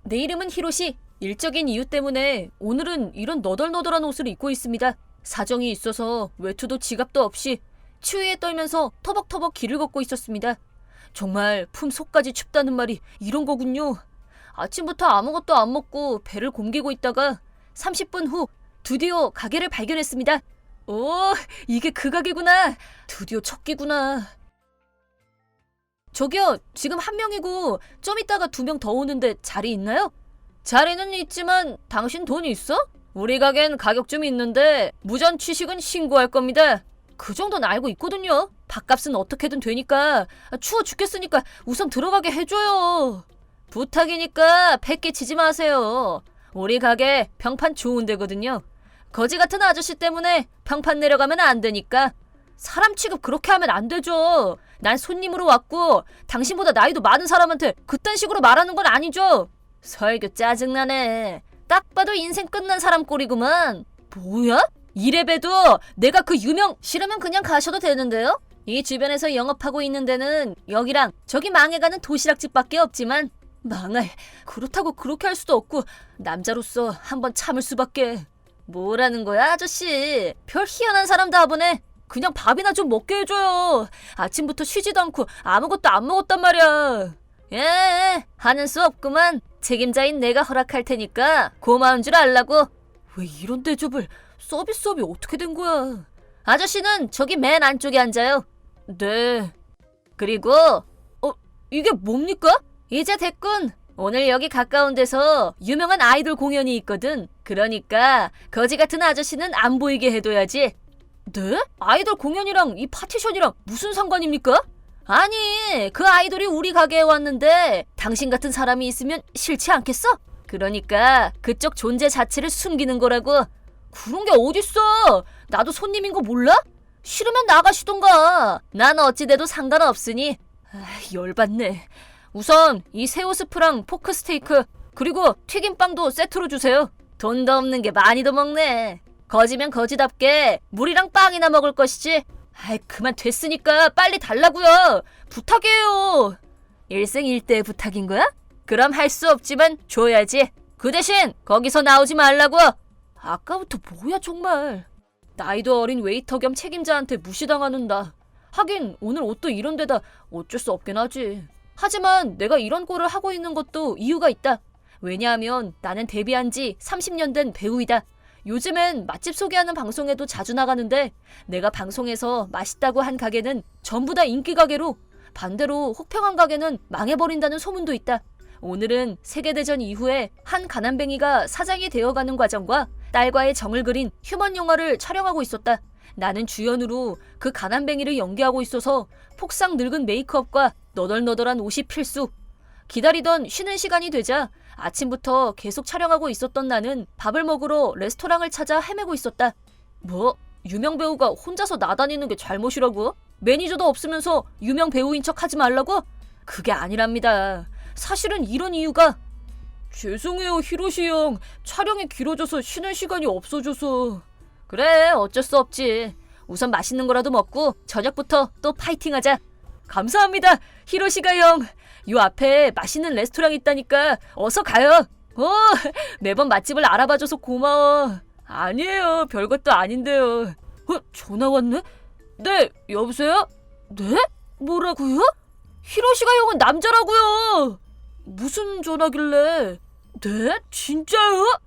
내 이름은 히로시. 일적인 이유 때문에 오늘은 이런 너덜너덜한 옷을 입고 있습니다. 사정이 있어서 외투도 지갑도 없이 추위에 떨면서 터벅터벅 길을 걷고 있었습니다. 정말 품속까지 춥다는 말이 이런 거군요. 아침부터 아무것도 안 먹고 배를 굼기고 있다가 30분 후 드디어 가게를 발견했습니다. 오, 이게 그 가게구나. 드디어 첫 끼구나. 저기요, 지금 한 명이고 좀 이따가 2명 더 오는데 자리 있나요? 자리는 있지만 당신 돈 있어? 우리 가게는 가격 좀 있는데 무전 취식은 신고할 겁니다. 그 정도는 알고 있거든요. 밥값은 어떻게든 되니까. 추워 죽겠으니까 우선 들어가게 해줘요. 부탁이니까 패 끼치지 마세요. 우리 가게 평판 좋은 데거든요. 거지 같은 아저씨 때문에 평판 내려가면 안 되니까. 사람 취급 그렇게 하면 안 되죠. 난 손님으로 왔고 당신보다 나이도 많은 사람한테 그딴 식으로 말하는 건 아니죠. 설교 짜증나네. 딱 봐도 인생 끝난 사람 꼴이구만. 뭐야? 이래봬도 내가 그 유명... 싫으면 그냥 가셔도 되는데요? 이 주변에서 영업하고 있는 데는 여기랑 저기 망해가는 도시락집밖에 없지만 망할... 그렇다고 그렇게 할 수도 없고 남자로서 한번 참을 수밖에. 뭐라는 거야 아저씨? 별 희한한 사람 다 보네. 그냥 밥이나 좀 먹게 해줘요. 아침부터 쉬지도 않고 아무것도 안 먹었단 말이야. 예, 하는 수 없구만. 책임자인 내가 허락할 테니까 고마운 줄 알라고. 왜 이런 대접을... 서비스업이 어떻게 된 거야? 아저씨는 저기 맨 안쪽에 앉아요. 네. 그리고 이게 뭡니까? 이제 됐군. 오늘 여기 가까운 데서 유명한 아이돌 공연이 있거든. 그러니까 거지 같은 아저씨는 안 보이게 해둬야지. 네? 아이돌 공연이랑 이 파티션이랑 무슨 상관입니까? 아니, 그 아이돌이 우리 가게에 왔는데 당신 같은 사람이 있으면 싫지 않겠어? 그러니까 그쪽 존재 자체를 숨기는 거라고. 그런 게 어딨어. 나도 손님인 거 몰라? 싫으면 나가시던가. 난 어찌돼도 상관없으니. 열받네. 우선 이 새우 스프랑 포크 스테이크 그리고 튀김빵도 세트로 주세요. 돈도 없는 게 많이도 먹네. 거지면 거지답게 물이랑 빵이나 먹을 것이지. 그만 됐으니까 빨리 달라고요. 부탁이에요. 일생일대의 부탁인 거야? 그럼 할 수 없지만 줘야지. 그 대신 거기서 나오지 말라고. 아까부터 뭐야 정말. 나이도 어린 웨이터 겸 책임자한테 무시당하는 나. 하긴 오늘 옷도 이런 데다 어쩔 수 없긴 하지. 하지만 내가 이런 꼴을 하고 있는 것도 이유가 있다. 왜냐하면 나는 데뷔한 지 30년 된 배우이다. 요즘엔 맛집 소개하는 방송에도 자주 나가는데 내가 방송에서 맛있다고 한 가게는 전부 다 인기 가게로, 반대로 혹평한 가게는 망해버린다는 소문도 있다. 오늘은 세계대전 이후에 한 가난뱅이가 사장이 되어가는 과정과 딸과의 정을 그린 휴먼 영화를 촬영하고 있었다. 나는 주연으로 그 가난뱅이를 연기하고 있어서 폭삭 늙은 메이크업과 너덜너덜한 옷이 필수. 기다리던 쉬는 시간이 되자 아침부터 계속 촬영하고 있었던 나는 밥을 먹으러 레스토랑을 찾아 헤매고 있었다. 뭐? 유명 배우가 혼자서 나다니는 게 잘못이라고? 매니저도 없으면서 유명 배우인 척 하지 말라고? 그게 아니랍니다. 사실은 이런 이유가... 죄송해요 히로시 형. 촬영이 길어져서 쉬는 시간이 없어져서. 그래, 어쩔 수 없지. 우선 맛있는 거라도 먹고 저녁부터 또 파이팅하자. 감사합니다 히로시가 형. 요 앞에 맛있는 레스토랑 있다니까 어서 가요. 매번 맛집을 알아봐줘서 고마워. 아니에요, 별것도 아닌데요. 전화 왔네? 네, 여보세요? 네? 뭐라고요? 히로시가 형은 남자라고요. 무슨 전화길래? 네? 진짜요?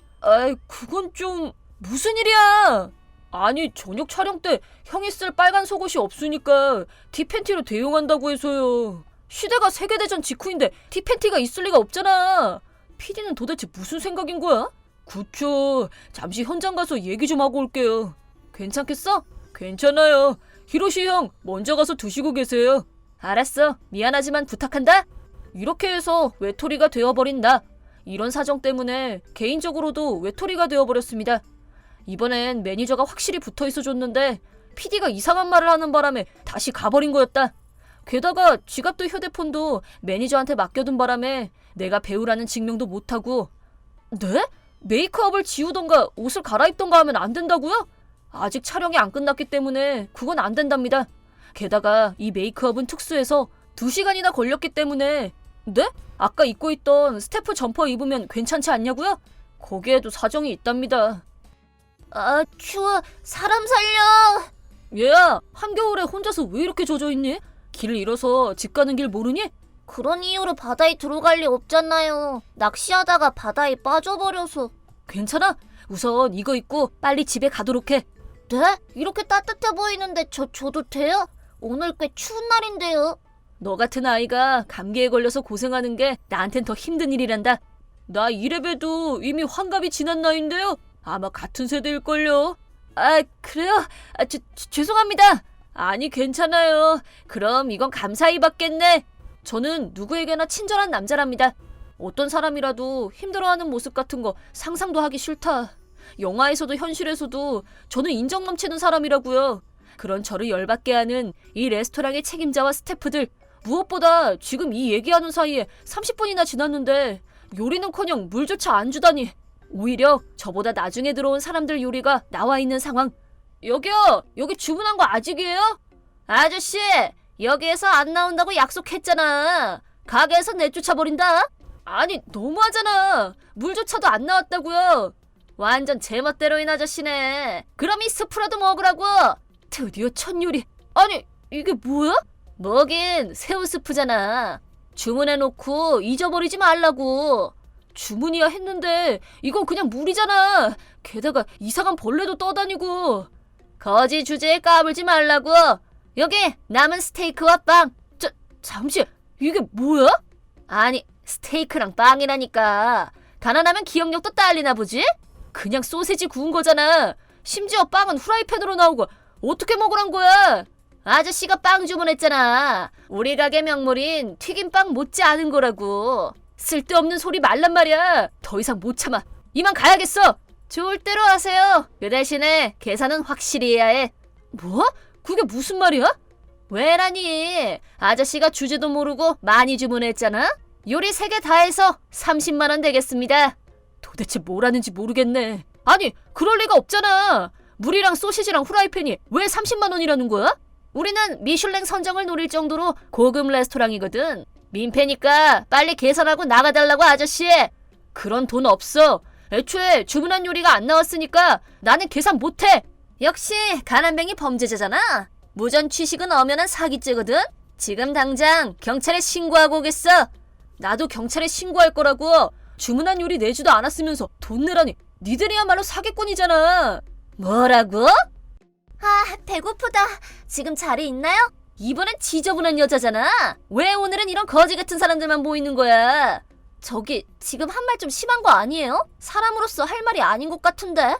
그건 좀... 무슨 일이야? 아니, 저녁 촬영 때 형이 쓸 빨간 속옷이 없으니까 티팬티로 대용한다고 해서요. 시대가 세계대전 직후인데 티팬티가 있을 리가 없잖아. PD는 도대체 무슨 생각인 거야? 그쵸. 잠시 현장 가서 얘기 좀 하고 올게요. 괜찮겠어? 괜찮아요. 히로시 형, 먼저 가서 드시고 계세요. 알았어. 미안하지만 부탁한다. 이렇게 해서 외톨이가 되어버린 나. 이런 사정 때문에 개인적으로도 외톨이가 되어버렸습니다. 이번엔 매니저가 확실히 붙어있어 줬는데 PD가 이상한 말을 하는 바람에 다시 가버린 거였다. 게다가 지갑도 휴대폰도 매니저한테 맡겨둔 바람에 내가 배우라는 증명도 못하고. 네? 메이크업을 지우던가 옷을 갈아입던가 하면 안 된다고요? 아직 촬영이 안 끝났기 때문에 그건 안 된답니다. 게다가 이 메이크업은 특수해서 2시간이나 걸렸기 때문에 네? 아까 입고 있던 스태프 점퍼 입으면 괜찮지 않냐고요? 거기에도 사정이 있답니다. 아, 추워. 사람 살려. 얘야, 한겨울에 혼자서 왜 이렇게 젖어있니? 길을 잃어서 집 가는 길 모르니? 그런 이유로 바다에 들어갈 리 없잖아요. 낚시하다가 바다에 빠져버려서. 괜찮아. 우선 이거 입고 빨리 집에 가도록 해. 네? 이렇게 따뜻해 보이는데 저도 돼요? 오늘 꽤 추운 날인데요. 너 같은 아이가 감기에 걸려서 고생하는 게 나한텐 더 힘든 일이란다. 나 이래봬도 이미 환갑이 지난 나이인데요. 아마 같은 세대일걸요. 아, 그래요? 아, 죄송합니다. 아니, 괜찮아요. 그럼 이건 감사히 받겠네. 저는 누구에게나 친절한 남자랍니다. 어떤 사람이라도 힘들어하는 모습 같은 거 상상도 하기 싫다. 영화에서도 현실에서도 저는 인정 넘치는 사람이라고요. 그런 저를 열받게 하는 이 레스토랑의 책임자와 스태프들, 무엇보다 지금 이 얘기하는 사이에 30분이나 지났는데 요리는커녕 물조차 안 주다니. 오히려 저보다 나중에 들어온 사람들 요리가 나와 있는 상황. 여기요, 여기 주문한 거 아직이에요? 아저씨, 여기에서 안 나온다고 약속했잖아. 가게에서 내쫓아버린다. 아니, 너무하잖아. 물조차도 안 나왔다고요. 완전 제멋대로인 아저씨네. 그럼 이 스프라도 먹으라고. 드디어 첫 요리. 아니, 이게 뭐야? 뭐긴 새우 스프잖아. 주문해놓고 잊어버리지 말라고. 주문이야 했는데 이건 그냥 물이잖아. 게다가 이상한 벌레도 떠다니고. 거지 주제에 까불지 말라고. 여기 남은 스테이크와 빵. 잠시, 이게 뭐야? 아니, 스테이크랑 빵이라니까. 가난하면 기억력도 딸리나 보지? 그냥 소세지 구운 거잖아. 심지어 빵은 후라이팬으로 나오고. 어떻게 먹으란 거야? 아저씨가 빵 주문했잖아. 우리 가게 명물인 튀김빵 못지 않은 거라고. 쓸데없는 소리 말란 말이야. 더 이상 못 참아. 이만 가야겠어. 좋을 대로 하세요. 그 대신에 계산은 확실히 해야 해. 뭐? 그게 무슨 말이야? 왜라니? 아저씨가 주제도 모르고 많이 주문했잖아. 요리 3개 다 해서 30만 원 되겠습니다. 도대체 뭘 하는지 모르겠네. 아니, 그럴 리가 없잖아. 물이랑 소시지랑 후라이팬이 왜 30만 원이라는 거야? 우리는 미슐랭 선정을 노릴 정도로 고급 레스토랑이거든. 민폐니까 빨리 계산하고 나가달라고, 아저씨. 그런 돈 없어. 애초에 주문한 요리가 안 나왔으니까 나는 계산 못해. 역시 가난뱅이 범죄자잖아. 무전 취식은 엄연한 사기죄거든. 지금 당장 경찰에 신고하고 오겠어. 나도 경찰에 신고할 거라고. 주문한 요리 내지도 않았으면서 돈 내라니. 니들이야말로 사기꾼이잖아. 뭐라고? 아, 배고프다. 지금 자리 있나요? 이번엔 지저분한 여자잖아. 왜 오늘은 이런 거지 같은 사람들만 모이는 거야? 저기, 지금 한 말 좀 심한 거 아니에요? 사람으로서 할 말이 아닌 것 같은데?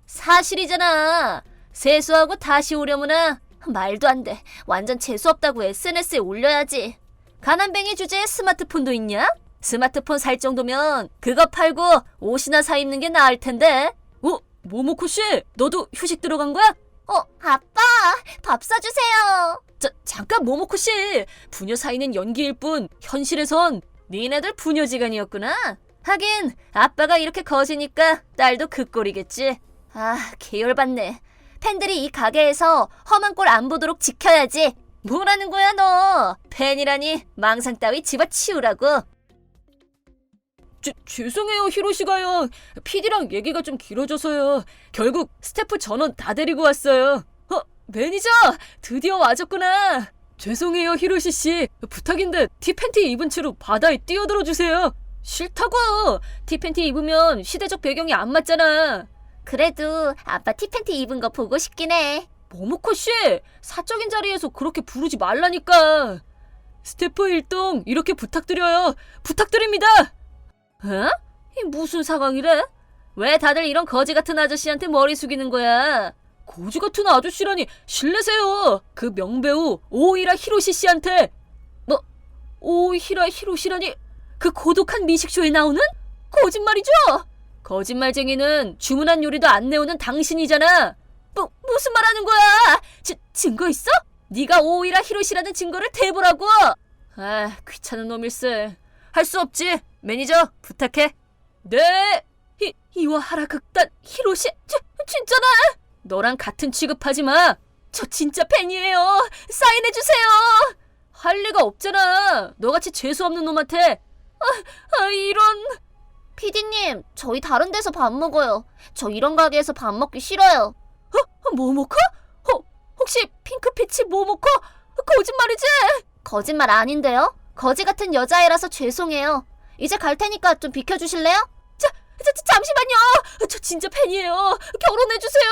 사실이잖아. 세수하고 다시 오려무나. 말도 안 돼. 완전 재수없다고 SNS에 올려야지. 가난뱅이 주제에 스마트폰도 있냐? 스마트폰 살 정도면 그거 팔고 옷이나 사 입는 게 나을 텐데. 모모코 씨, 너도 휴식 들어간 거야? 아빠, 밥 사주세요. 잠깐, 모모코 씨. 부녀 사이는 연기일 뿐 현실에선 니네들 부녀지간이었구나. 하긴 아빠가 이렇게 거지니까 딸도 그 꼴이겠지. 아, 계열받네. 팬들이 이 가게에서 험한 꼴 안 보도록 지켜야지. 뭐라는 거야 너. 팬이라니 망상 따위 집어치우라고. 죄송해요, 히로시가요. PD랑 얘기가 좀 길어져서요. 결국 스태프 전원 다 데리고 왔어요. 매니저, 드디어 와줬구나. 죄송해요, 히로시 씨. 부탁인데 티팬티 입은 채로 바다에 뛰어들어 주세요. 싫다고. 티팬티 입으면 시대적 배경이 안 맞잖아. 그래도 아빠 티팬티 입은 거 보고 싶긴 해. 모모코 씨, 사적인 자리에서 그렇게 부르지 말라니까. 스태프 일동 이렇게 부탁드려요. 부탁드립니다. 어? 이 무슨 상황이래? 왜 다들 이런 거지 같은 아저씨한테 머리 숙이는 거야? 거지 같은 아저씨라니, 실례세요. 그 명배우 오이라 히로시 씨한테. 뭐, 오이라 히로시라니? 그 고독한 미식쇼에 나오는? 거짓말이죠? 거짓말쟁이는 주문한 요리도 안 내오는 당신이잖아. 무슨 말 하는 거야? 증거 있어? 네가 오이라 히로시라는 증거를 대보라고. 아, 귀찮은 놈일세. 할 수 없지. 매니저, 부탁해. 네. 이와하라 극단 히로시. 진짜나? 너랑 같은 취급하지 마. 저 진짜 팬이에요. 사인해주세요. 할 리가 없잖아. 너같이 재수없는 놈한테. 이런. 피디님, 저희 다른 데서 밥 먹어요. 저 이런 가게에서 밥 먹기 싫어요. 모모코? 혹시 핑크피치 모모코? 거짓말이지? 거짓말 아닌데요? 거지 같은 여자애라서 죄송해요. 이제 갈 테니까 좀 비켜주실래요? 잠시만요. 저 진짜 팬이에요. 결혼해주세요.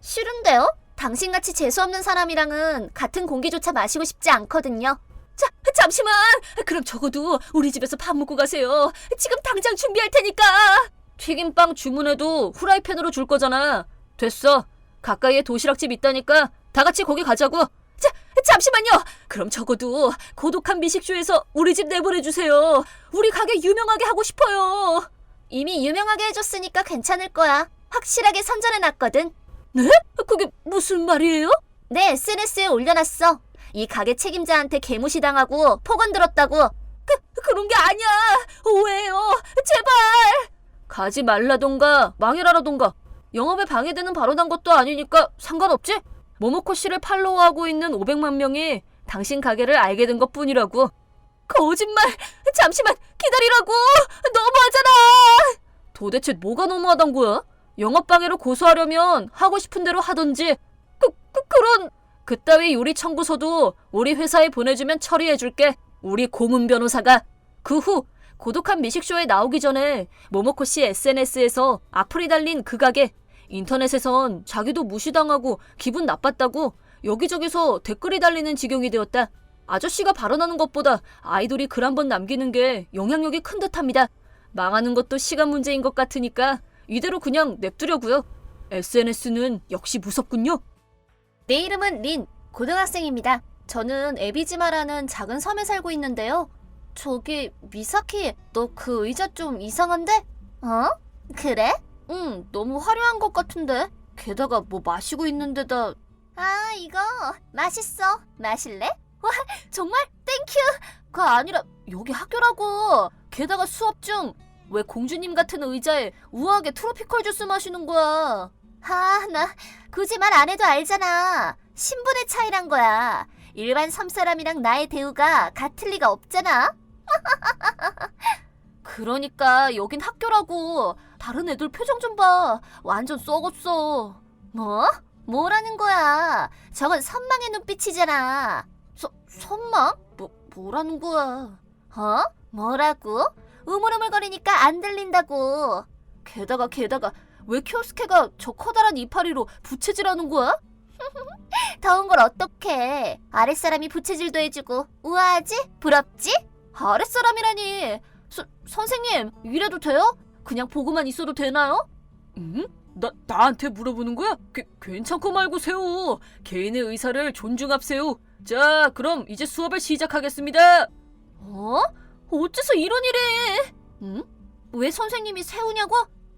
싫은데요? 당신같이 재수없는 사람이랑은 같은 공기조차 마시고 싶지 않거든요. 잠시만. 그럼 적어도 우리 집에서 밥 먹고 가세요. 지금 당장 준비할 테니까. 튀김빵 주문해도 후라이팬으로 줄 거잖아. 됐어. 가까이에 도시락집 있다니까 다 같이 거기 가자고. 잠시만요. 그럼 적어도 고독한 미식쇼에서 우리 집 내보내주세요. 우리 가게 유명하게 하고 싶어요. 이미 유명하게 해줬으니까 괜찮을 거야. 확실하게 선전해놨거든. 네? 그게 무슨 말이에요? 내 SNS에 올려놨어. 이 가게 책임자한테 개무시당하고 폭언 들었다고. 그런 게 아니야. 오해예요. 제발. 가지 말라던가 망해라라던가. 영업에 방해되는 발언한 것도 아니니까 상관없지? 모모코 씨를 팔로우하고 있는 500만 명이 당신 가게를 알게 된 것뿐이라고. 거짓말. 잠시만 기다리라고. 너무하잖아. 도대체 뭐가 너무하단 거야? 영업방해로 고소하려면 하고 싶은 대로 하던지. 그런. 그따위 요리 청구서도 우리 회사에 보내주면 처리해줄게. 우리 고문 변호사가. 그 후 고독한 미식쇼에 나오기 전에 모모코 씨 SNS에서 악플이 달린 그 가게. 인터넷에선 자기도 무시당하고 기분 나빴다고 여기저기서 댓글이 달리는 지경이 되었다. 아저씨가 발언하는 것보다 아이돌이 글 한 번 남기는 게 영향력이 큰 듯합니다. 망하는 것도 시간 문제인 것 같으니까 이대로 그냥 냅두려고요. SNS는 역시 무섭군요. 내 이름은 린, 고등학생입니다. 저는 에비지마라는 작은 섬에 살고 있는데요. 저기 미사키, 너 그 의자 좀 이상한데? 그래? 응, 너무 화려한 것 같은데. 게다가 뭐 마시고 있는데다. 이거 맛있어. 마실래? 와, 정말? 땡큐. 그가 아니라 여기 학교라고. 게다가 수업 중 왜 공주님 같은 의자에 우아하게 트로피컬 주스 마시는 거야? 나 굳이 말 안 해도 알잖아. 신분의 차이란 거야. 일반 섬 사람이랑 나의 대우가 같을 리가 없잖아. 그러니까 여긴 학교라고. 다른 애들 표정 좀 봐. 완전 썩었어. 뭐? 뭐라는 거야? 저건 선망의 눈빛이잖아. 선망? 뭐라는 거야? 뭐라고? 우물우물거리니까 안 들린다고. 게다가 왜 쿄스케가 저 커다란 이파리로 부채질하는 거야? 더운 걸 어떡해. 아랫사람이 부채질도 해주고 우아하지? 부럽지? 아랫사람이라니. 선생님, 이래도 돼요? 그냥 보고만 있어도 되나요? 응? 나한테 물어보는 거야? 괜찮고 말고 세요. 개인의 의사를 존중합세요. 자, 그럼 이제 수업을 시작하겠습니다. 어째서 이런 일이? 응? 왜 선생님이 새우냐고?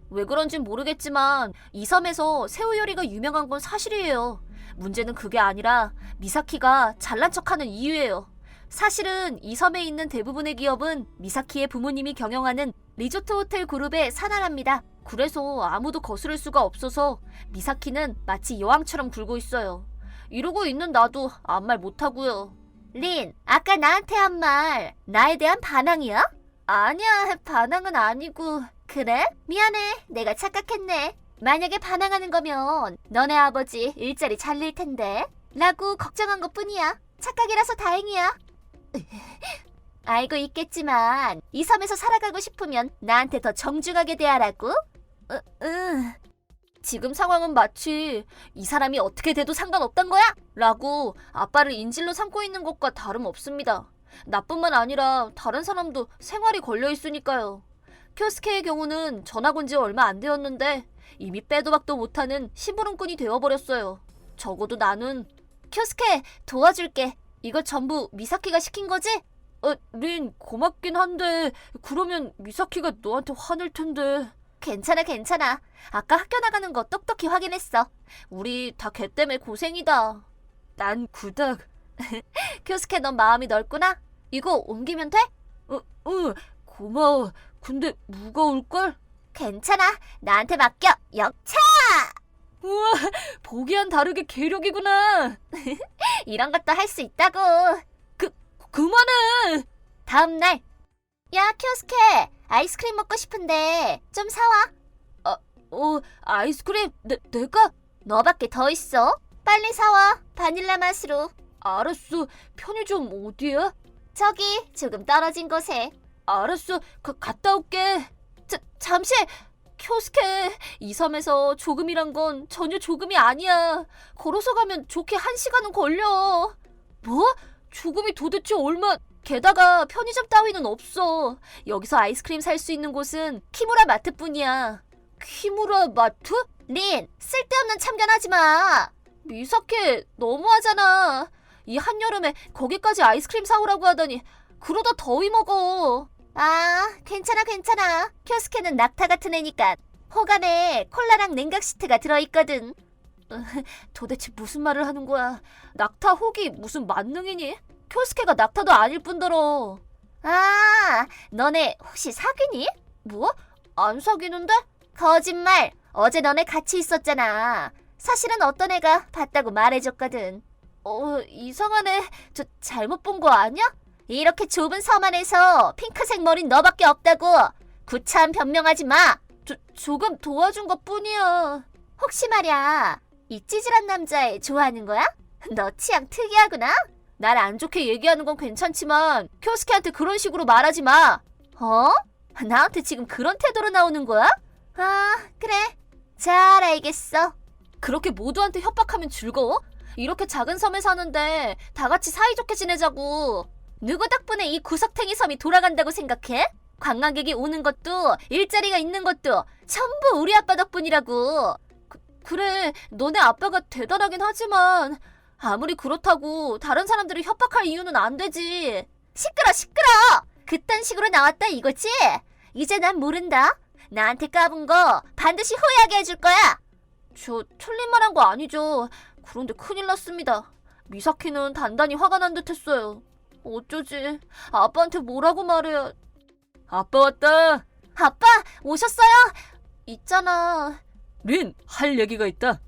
왜 그런진 모르겠지만 이 섬에서 새우 요리가 유명한 건 사실이에요. 문제는 그게 아니라 미사키가 잘난 척하는 이유예요. 사실은 이 섬에 있는 대부분의 기업은 미사키의 부모님이 경영하는 리조트 호텔 그룹의 산하랍니다. 그래서 아무도 거스를 수가 없어서 미사키는 마치 여왕처럼 굴고 있어요. 이러고 있는 나도 아무 말 못하고요. 린, 아까 나한테 한 말 나에 대한 반항이야? 아니야, 반항은 아니고. 그래? 미안해, 내가 착각했네. 만약에 반항하는 거면 너네 아버지 일자리 잘릴 텐데 라고 걱정한 것뿐이야. 착각이라서 다행이야. 알고 있겠지만 이 섬에서 살아가고 싶으면 나한테 더 정중하게 대하라고? 지금 상황은 마치 이 사람이 어떻게 돼도 상관없단 거야? 라고 아빠를 인질로 삼고 있는 것과 다름없습니다. 나뿐만 아니라 다른 사람도 생활이 걸려있으니까요. 쿄스케의 경우는 전학 온 지 얼마 안 되었는데 이미 빼도 박도 못하는 심부름꾼이 되어버렸어요. 적어도 나는 쿄스케, 도와줄게. 이거 전부 미사키가 시킨 거지? 린, 고맙긴 한데 그러면 미사키가 너한테 화낼 텐데. 괜찮아. 아까 학교 나가는 거 똑똑히 확인했어. 우리 다 걔 때문에 고생이다. 난 그닥. 쿄스케, 넌 마음이 넓구나? 이거 옮기면 돼? 고마워. 근데 무거울걸? 괜찮아. 나한테 맡겨. 역차! 우와, 보기와는 다르게 계력이구나. 이런 것도 할 수 있다고. 그만해. 다음날. 야, 쿄스케. 아이스크림 먹고 싶은데 좀 사와. 아이스크림 내가? 너밖에 더 있어. 빨리 사와. 바닐라 맛으로. 알았어. 편의점 어디야? 저기 조금 떨어진 곳에. 알았어. 갔다 올게. 잠시. 쿄스케, 이 섬에서 조금이란 건 전혀 조금이 아니야. 걸어서 가면 좋게 1시간은 걸려. 뭐? 조금이 도대체 얼마? 게다가 편의점 따위는 없어. 여기서 아이스크림 살 수 있는 곳은 키무라 마트뿐이야. 키무라 마트? 린, 쓸데없는 참견하지 마. 미사케, 너무하잖아. 이 한여름에 거기까지 아이스크림 사오라고 하더니 그러다 더위 먹어. 아, 괜찮아. 쿄스케는 낙타 같은 애니까 호감에 콜라랑 냉각 시트가 들어있거든. 도대체 무슨 말을 하는 거야? 낙타 혹이 무슨 만능이니? 쿄스케가 낙타도 아닐 뿐더러. 아, 너네 혹시 사귀니? 뭐? 안 사귀는데? 거짓말. 어제 너네 같이 있었잖아. 사실은 어떤 애가 봤다고 말해줬거든. 이상하네. 저 잘못 본 거 아니야? 이렇게 좁은 섬 안에서 핑크색 머린 너밖에 없다고. 구차한 변명하지 마. 조금 도와준 것 뿐이야. 혹시 말이야, 이 찌질한 남자애 좋아하는 거야? 너 취향 특이하구나. 날 안 좋게 얘기하는 건 괜찮지만 쿄스케한테 그런 식으로 말하지 마. 나한테 지금 그런 태도로 나오는 거야? 아, 그래. 잘 알겠어. 그렇게 모두한테 협박하면 즐거워? 이렇게 작은 섬에 사는데 다 같이 사이좋게 지내자고. 누구 덕분에 이 구석탱이 섬이 돌아간다고 생각해? 관광객이 오는 것도 일자리가 있는 것도 전부 우리 아빠 덕분이라고. 그래, 너네 아빠가 대단하긴 하지만 아무리 그렇다고 다른 사람들을 협박할 이유는 안 되지. 시끄러. 그딴 식으로 나왔다 이거지? 이제 난 모른다. 나한테 까분 거 반드시 후회하게 해줄 거야. 저 틀린 말 한 거 아니죠. 그런데 큰일 났습니다. 미사키는 단단히 화가 난 듯 했어요. 어쩌지? 아빠한테 뭐라고 말해야... 아빠 왔다. 아빠, 오셨어요? 있잖아. 린, 할 얘기가 있다.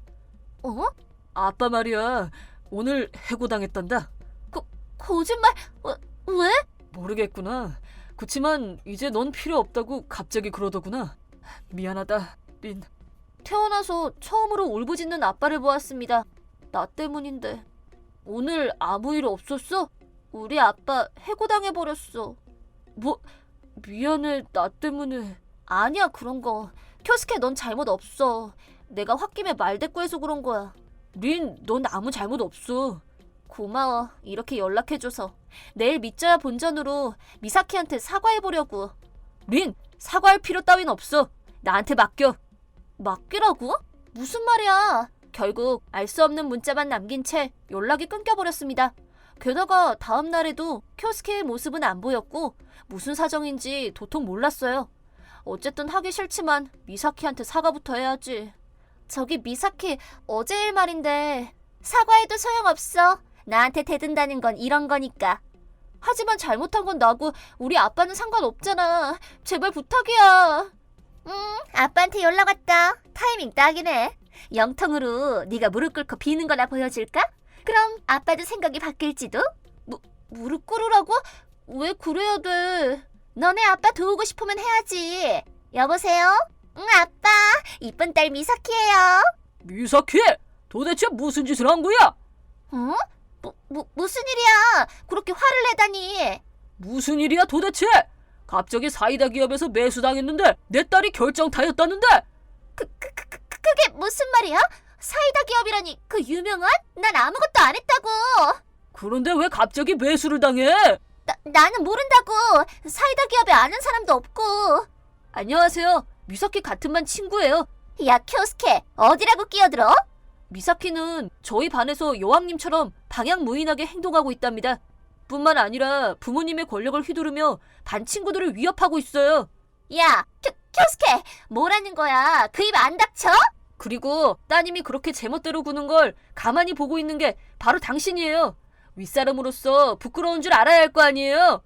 아빠 말이야. 오늘 해고당했단다. 거짓말? 왜? 모르겠구나. 그치만 이제 넌 필요 없다고 갑자기 그러더구나. 미안하다, 린. 태어나서 처음으로 울부짖는 아빠를 보았습니다. 나 때문인데. 오늘 아무 일 없었어? 우리 아빠 해고당해버렸어. 뭐, 미안해, 나 때문에. 아니야, 그런 거. 쿄스케, 넌 잘못 없어. 내가 홧김에 말대꾸해서 그런 거야. 린, 넌 아무 잘못 없어. 고마워, 이렇게 연락해줘서. 내일 믿져야 본전으로 미사키한테 사과해보려고. 린, 사과할 필요 따윈 없어. 나한테 맡겨. 맡기라고? 무슨 말이야? 결국 알 수 없는 문자만 남긴 채 연락이 끊겨버렸습니다. 게다가 다음 날에도 쿄스케의 모습은 안 보였고 무슨 사정인지 도통 몰랐어요. 어쨌든 하기 싫지만 미사키한테 사과부터 해야지. 저기 미사키, 어제 일 말인데 사과해도 소용없어. 나한테 대든다는 건 이런 거니까. 하지만 잘못한 건 나고 우리 아빠는 상관없잖아. 제발 부탁이야. 아빠한테 연락 왔다. 타이밍 딱이네. 영통으로 네가 무릎 꿇고 비는 거나 보여줄까? 그럼 아빠도 생각이 바뀔지도? 무릎 꿇으라고? 왜 그래야 돼? 너네 아빠 도우고 싶으면 해야지. 여보세요? 응, 아빠. 이쁜 딸 미사키예요. 미사키! 도대체 무슨 짓을 한 거야? 무슨 일이야? 그렇게 화를 내다니. 무슨 일이야 도대체? 갑자기 사이다 기업에서 매수당했는데 내 딸이 결정타였다는데? 그게 무슨 말이야? 사이다 기업이라니, 그 유명한? 난 아무것도 안 했다고. 그런데 왜 갑자기 매수를 당해? 나는 모른다고. 사이다 기업에 아는 사람도 없고. 안녕하세요. 미사키 같은 반 친구예요. 야, 쿄스케, 어디라고 끼어들어? 미사키는 저희 반에서 여왕님처럼 방향무인하게 행동하고 있답니다. 뿐만 아니라 부모님의 권력을 휘두르며 반 친구들을 위협하고 있어요. 야, 쿄스케, 뭐라는 거야? 그 입 안 닥쳐? 그리고 따님이 그렇게 제멋대로 구는 걸 가만히 보고 있는 게 바로 당신이에요. 윗사람으로서 부끄러운 줄 알아야 할 거 아니에요.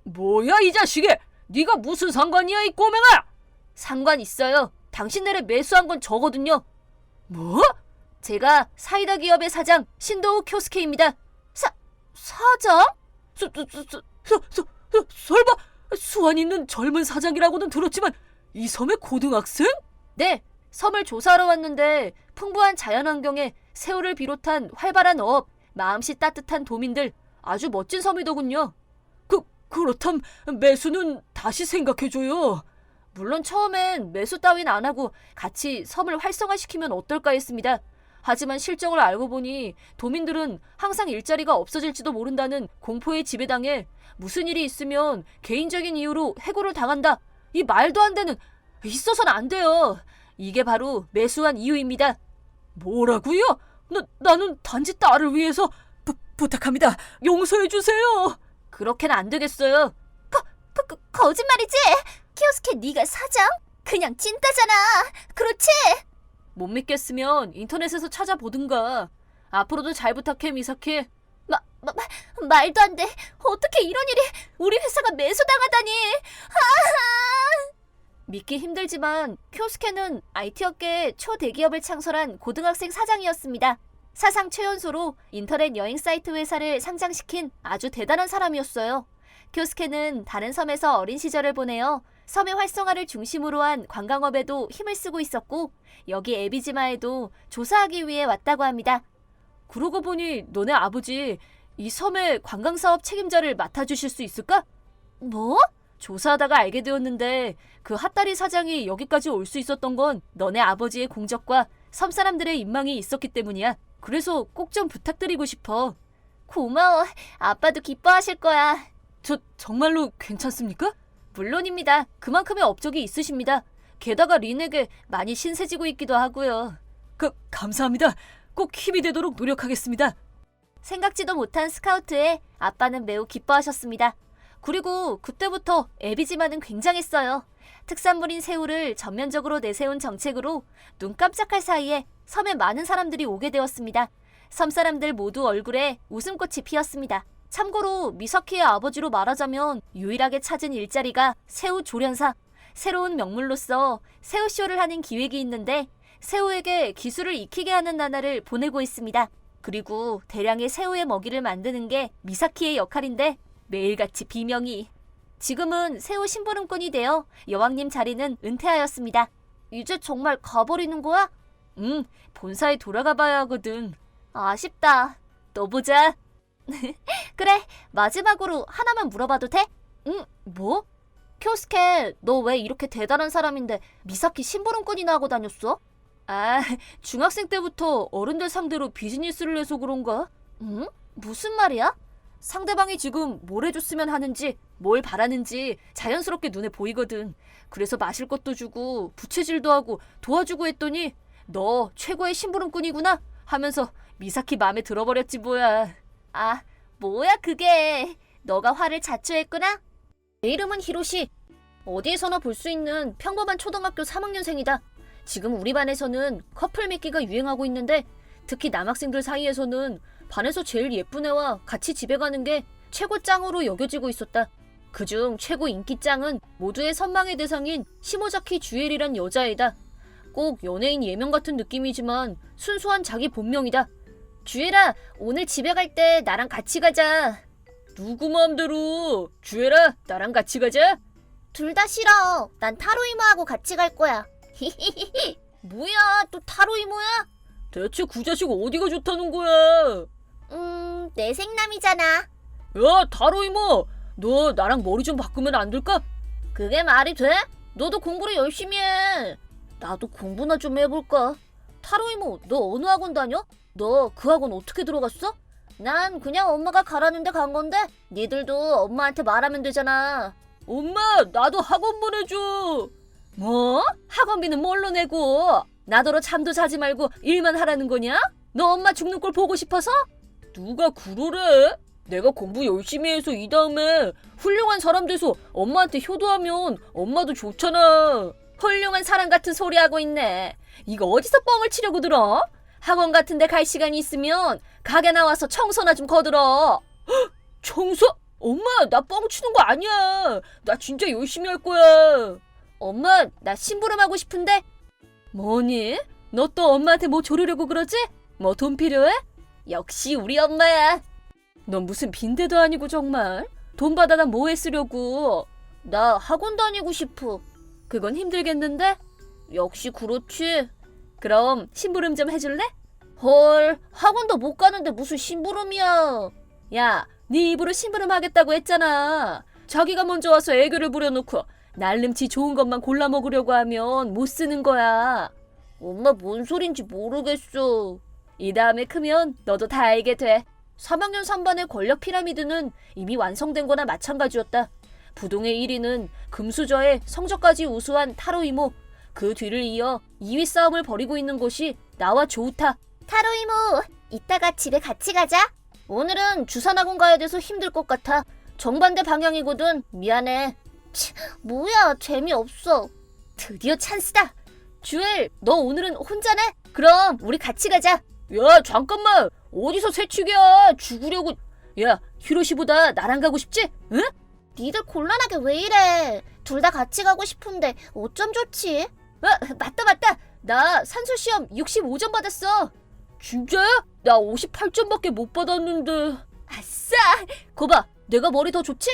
뭐야 이 자식이! 네가 무슨 상관이야 이 꼬맹아! 상관 있어요. 당신네를 매수한 건 저거든요. 뭐? 제가 사이다 기업의 사장 신도우 쿄스케입니다. 사장? 설마 수완 있는 젊은 사장이라고는 들었지만 이 섬의 고등학생? 네, 섬을 조사하러 왔는데 풍부한 자연환경에 새우를 비롯한 활발한 어업, 마음씨 따뜻한 도민들, 아주 멋진 섬이더군요. 그렇담 매수는 다시 생각해줘요. 물론 처음엔 매수 따윈 안 하고 같이 섬을 활성화시키면 어떨까 했습니다. 하지만 실정을 알고 보니 도민들은 항상 일자리가 없어질지도 모른다는 공포에 지배당해 무슨 일이 있으면 개인적인 이유로 해고를 당한다. 이 말도 안 되는, 있어서는 안 돼요. 이게 바로 매수한 이유입니다. 뭐라고요? 나는 단지 딸을 위해서 부탁합니다. 용서해 주세요. 그렇게는 안 되겠어요. 거짓말이지? 키오스케 네가 사장? 그냥 찐따잖아. 그렇지? 못 믿겠으면 인터넷에서 찾아보든가. 앞으로도 잘 부탁해, 미사키. 말도 안 돼. 어떻게 이런 일이 우리 회사가 매수당하다니. 믿기 힘들지만 키오스케는 IT 업계의 초대기업을 창설한 고등학생 사장이었습니다. 사상 최연소로 인터넷 여행 사이트 회사를 상장시킨 아주 대단한 사람이었어요. 키오스케는 다른 섬에서 어린 시절을 보내어 섬의 활성화를 중심으로 한 관광업에도 힘을 쓰고 있었고, 여기 에비지마에도 조사하기 위해 왔다고 합니다. 그러고 보니 너네 아버지 이 섬의 관광사업 책임자를 맡아주실 수 있을까? 뭐? 조사하다가 알게 되었는데 그 핫다리 사장이 여기까지 올 수 있었던 건 너네 아버지의 공적과 섬 사람들의 인망이 있었기 때문이야. 그래서 꼭 좀 부탁드리고 싶어. 고마워. 아빠도 기뻐하실 거야. 저 정말로 괜찮습니까? 물론입니다. 그만큼의 업적이 있으십니다. 게다가 린에게 많이 신세지고 있기도 하고요. 감사합니다. 꼭 힘이 되도록 노력하겠습니다. 생각지도 못한 스카우트에 아빠는 매우 기뻐하셨습니다. 그리고 그때부터 에비지마는 굉장했어요. 특산물인 새우를 전면적으로 내세운 정책으로 눈 깜짝할 사이에 섬에 많은 사람들이 오게 되었습니다. 섬 사람들 모두 얼굴에 웃음꽃이 피었습니다. 참고로 미사키의 아버지로 말하자면 유일하게 찾은 일자리가 새우 조련사. 새로운 명물로서 새우쇼를 하는 기획이 있는데 새우에게 기술을 익히게 하는 나날을 보내고 있습니다. 그리고 대량의 새우의 먹이를 만드는 게 미사키의 역할인데 매일같이 비명이. 지금은 새우 심부름꾼이 되어 여왕님 자리는 은퇴하였습니다. 이제 정말 가버리는 거야? 응, 본사에 돌아가 봐야 하거든. 아쉽다. 또 보자. 그래, 마지막으로 하나만 물어봐도 돼? 응, 뭐? 쿄스케, 너 왜 이렇게 대단한 사람인데 미사키 심부름꾼이나 하고 다녔어? 아, 중학생 때부터 어른들 상대로 비즈니스를 해서 그런가? 응? 무슨 말이야? 상대방이 지금 뭘 해줬으면 하는지, 뭘 바라는지 자연스럽게 눈에 보이거든. 그래서 마실 것도 주고 부채질도 하고 도와주고 했더니 너 최고의 심부름꾼이구나 하면서 미사키 맘에 들어버렸지 뭐야. 아, 뭐야 그게. 너가 화를 자초했구나? 내 이름은 히로시. 어디에서나 볼 수 있는 평범한 초등학교 3학년생이다. 지금 우리 반에서는 커플 맺기가 유행하고 있는데 특히 남학생들 사이에서는 반에서 제일 예쁜 애와 같이 집에 가는 게 최고 짱으로 여겨지고 있었다. 그중 최고 인기 짱은 모두의 선망의 대상인 시모자키 주엘이란 여자애다. 꼭 연예인 예명 같은 느낌이지만 순수한 자기 본명이다. 주엘아, 오늘 집에 갈 때 나랑 같이 가자. 누구 마음대로. 주엘아, 나랑 같이 가자. 둘 다 싫어. 난 타로 이모하고 같이 갈 거야. 뭐야, 또 타로 이모야? 대체 그 자식 어디가 좋다는 거야? 내 생남이잖아. 야, 타로 이모, 너 나랑 머리 좀 바꾸면 안 될까? 그게 말이 돼? 너도 공부를 열심히 해. 나도 공부나 좀 해볼까? 타로 이모, 너 어느 학원 다녀? 너 그 학원 어떻게 들어갔어? 난 그냥 엄마가 가라는 데 간 건데 니들도 엄마한테 말하면 되잖아. 엄마, 나도 학원 보내줘. 뭐? 학원비는 뭘로 내고? 나더러 잠도 자지 말고 일만 하라는 거냐? 너 엄마 죽는 꼴 보고 싶어서? 누가 그러래? 내가 공부 열심히 해서 이 다음에 훌륭한 사람 돼서 엄마한테 효도하면 엄마도 좋잖아. 훌륭한 사람 같은 소리 하고 있네. 이거 어디서 뻥을 치려고 들어? 학원 같은 데 갈 시간이 있으면 가게 나와서 청소나 좀 거들어. 헉, 청소? 엄마, 나 뻥 치는 거 아니야. 나 진짜 열심히 할 거야. 엄마, 나 심부름하고 싶은데. 뭐니? 너 또 엄마한테 뭐 조르려고 그러지? 뭐 돈 필요해? 역시 우리 엄마야. 넌 무슨 빈대도 아니고 정말. 돈 받아다 뭐해 쓰려고. 나 학원 다니고 싶어. 그건 힘들겠는데? 역시 그렇지. 그럼 심부름 좀 해줄래? 헐, 학원도 못 가는데 무슨 심부름이야. 야, 네 입으로 심부름 하겠다고 했잖아. 자기가 먼저 와서 애교를 부려놓고 날름치 좋은 것만 골라 먹으려고 하면 못 쓰는 거야. 엄마 뭔 소린지 모르겠어. 이 다음에 크면 너도 다 알게 돼. 3학년 3반의 권력 피라미드는 이미 완성된 거나 마찬가지였다. 부동의 1위는 금수저에 성적까지 우수한 타로 이모, 그 뒤를 이어 2위 싸움을 벌이고 있는 곳이 나와 조우타. 타로 이모, 이따가 집에 같이 가자. 오늘은 주산학원 가야 돼서 힘들 것 같아. 정반대 방향이거든. 미안해. 치, 뭐야, 재미없어. 드디어 찬스다. 주엘, 너 오늘은 혼자네? 그럼 우리 같이 가자. 야, 잠깐만. 어디서 새치기야. 죽으려고. 야, 히로시보다 나랑 가고 싶지? 응? 니들 곤란하게 왜 이래. 둘 다 같이 가고 싶은데 어쩜 좋지? 맞다. 나 산수시험 65점 받았어. 진짜야? 나 58점밖에 못 받았는데. 아싸! 거봐, 내가 머리 더 좋지?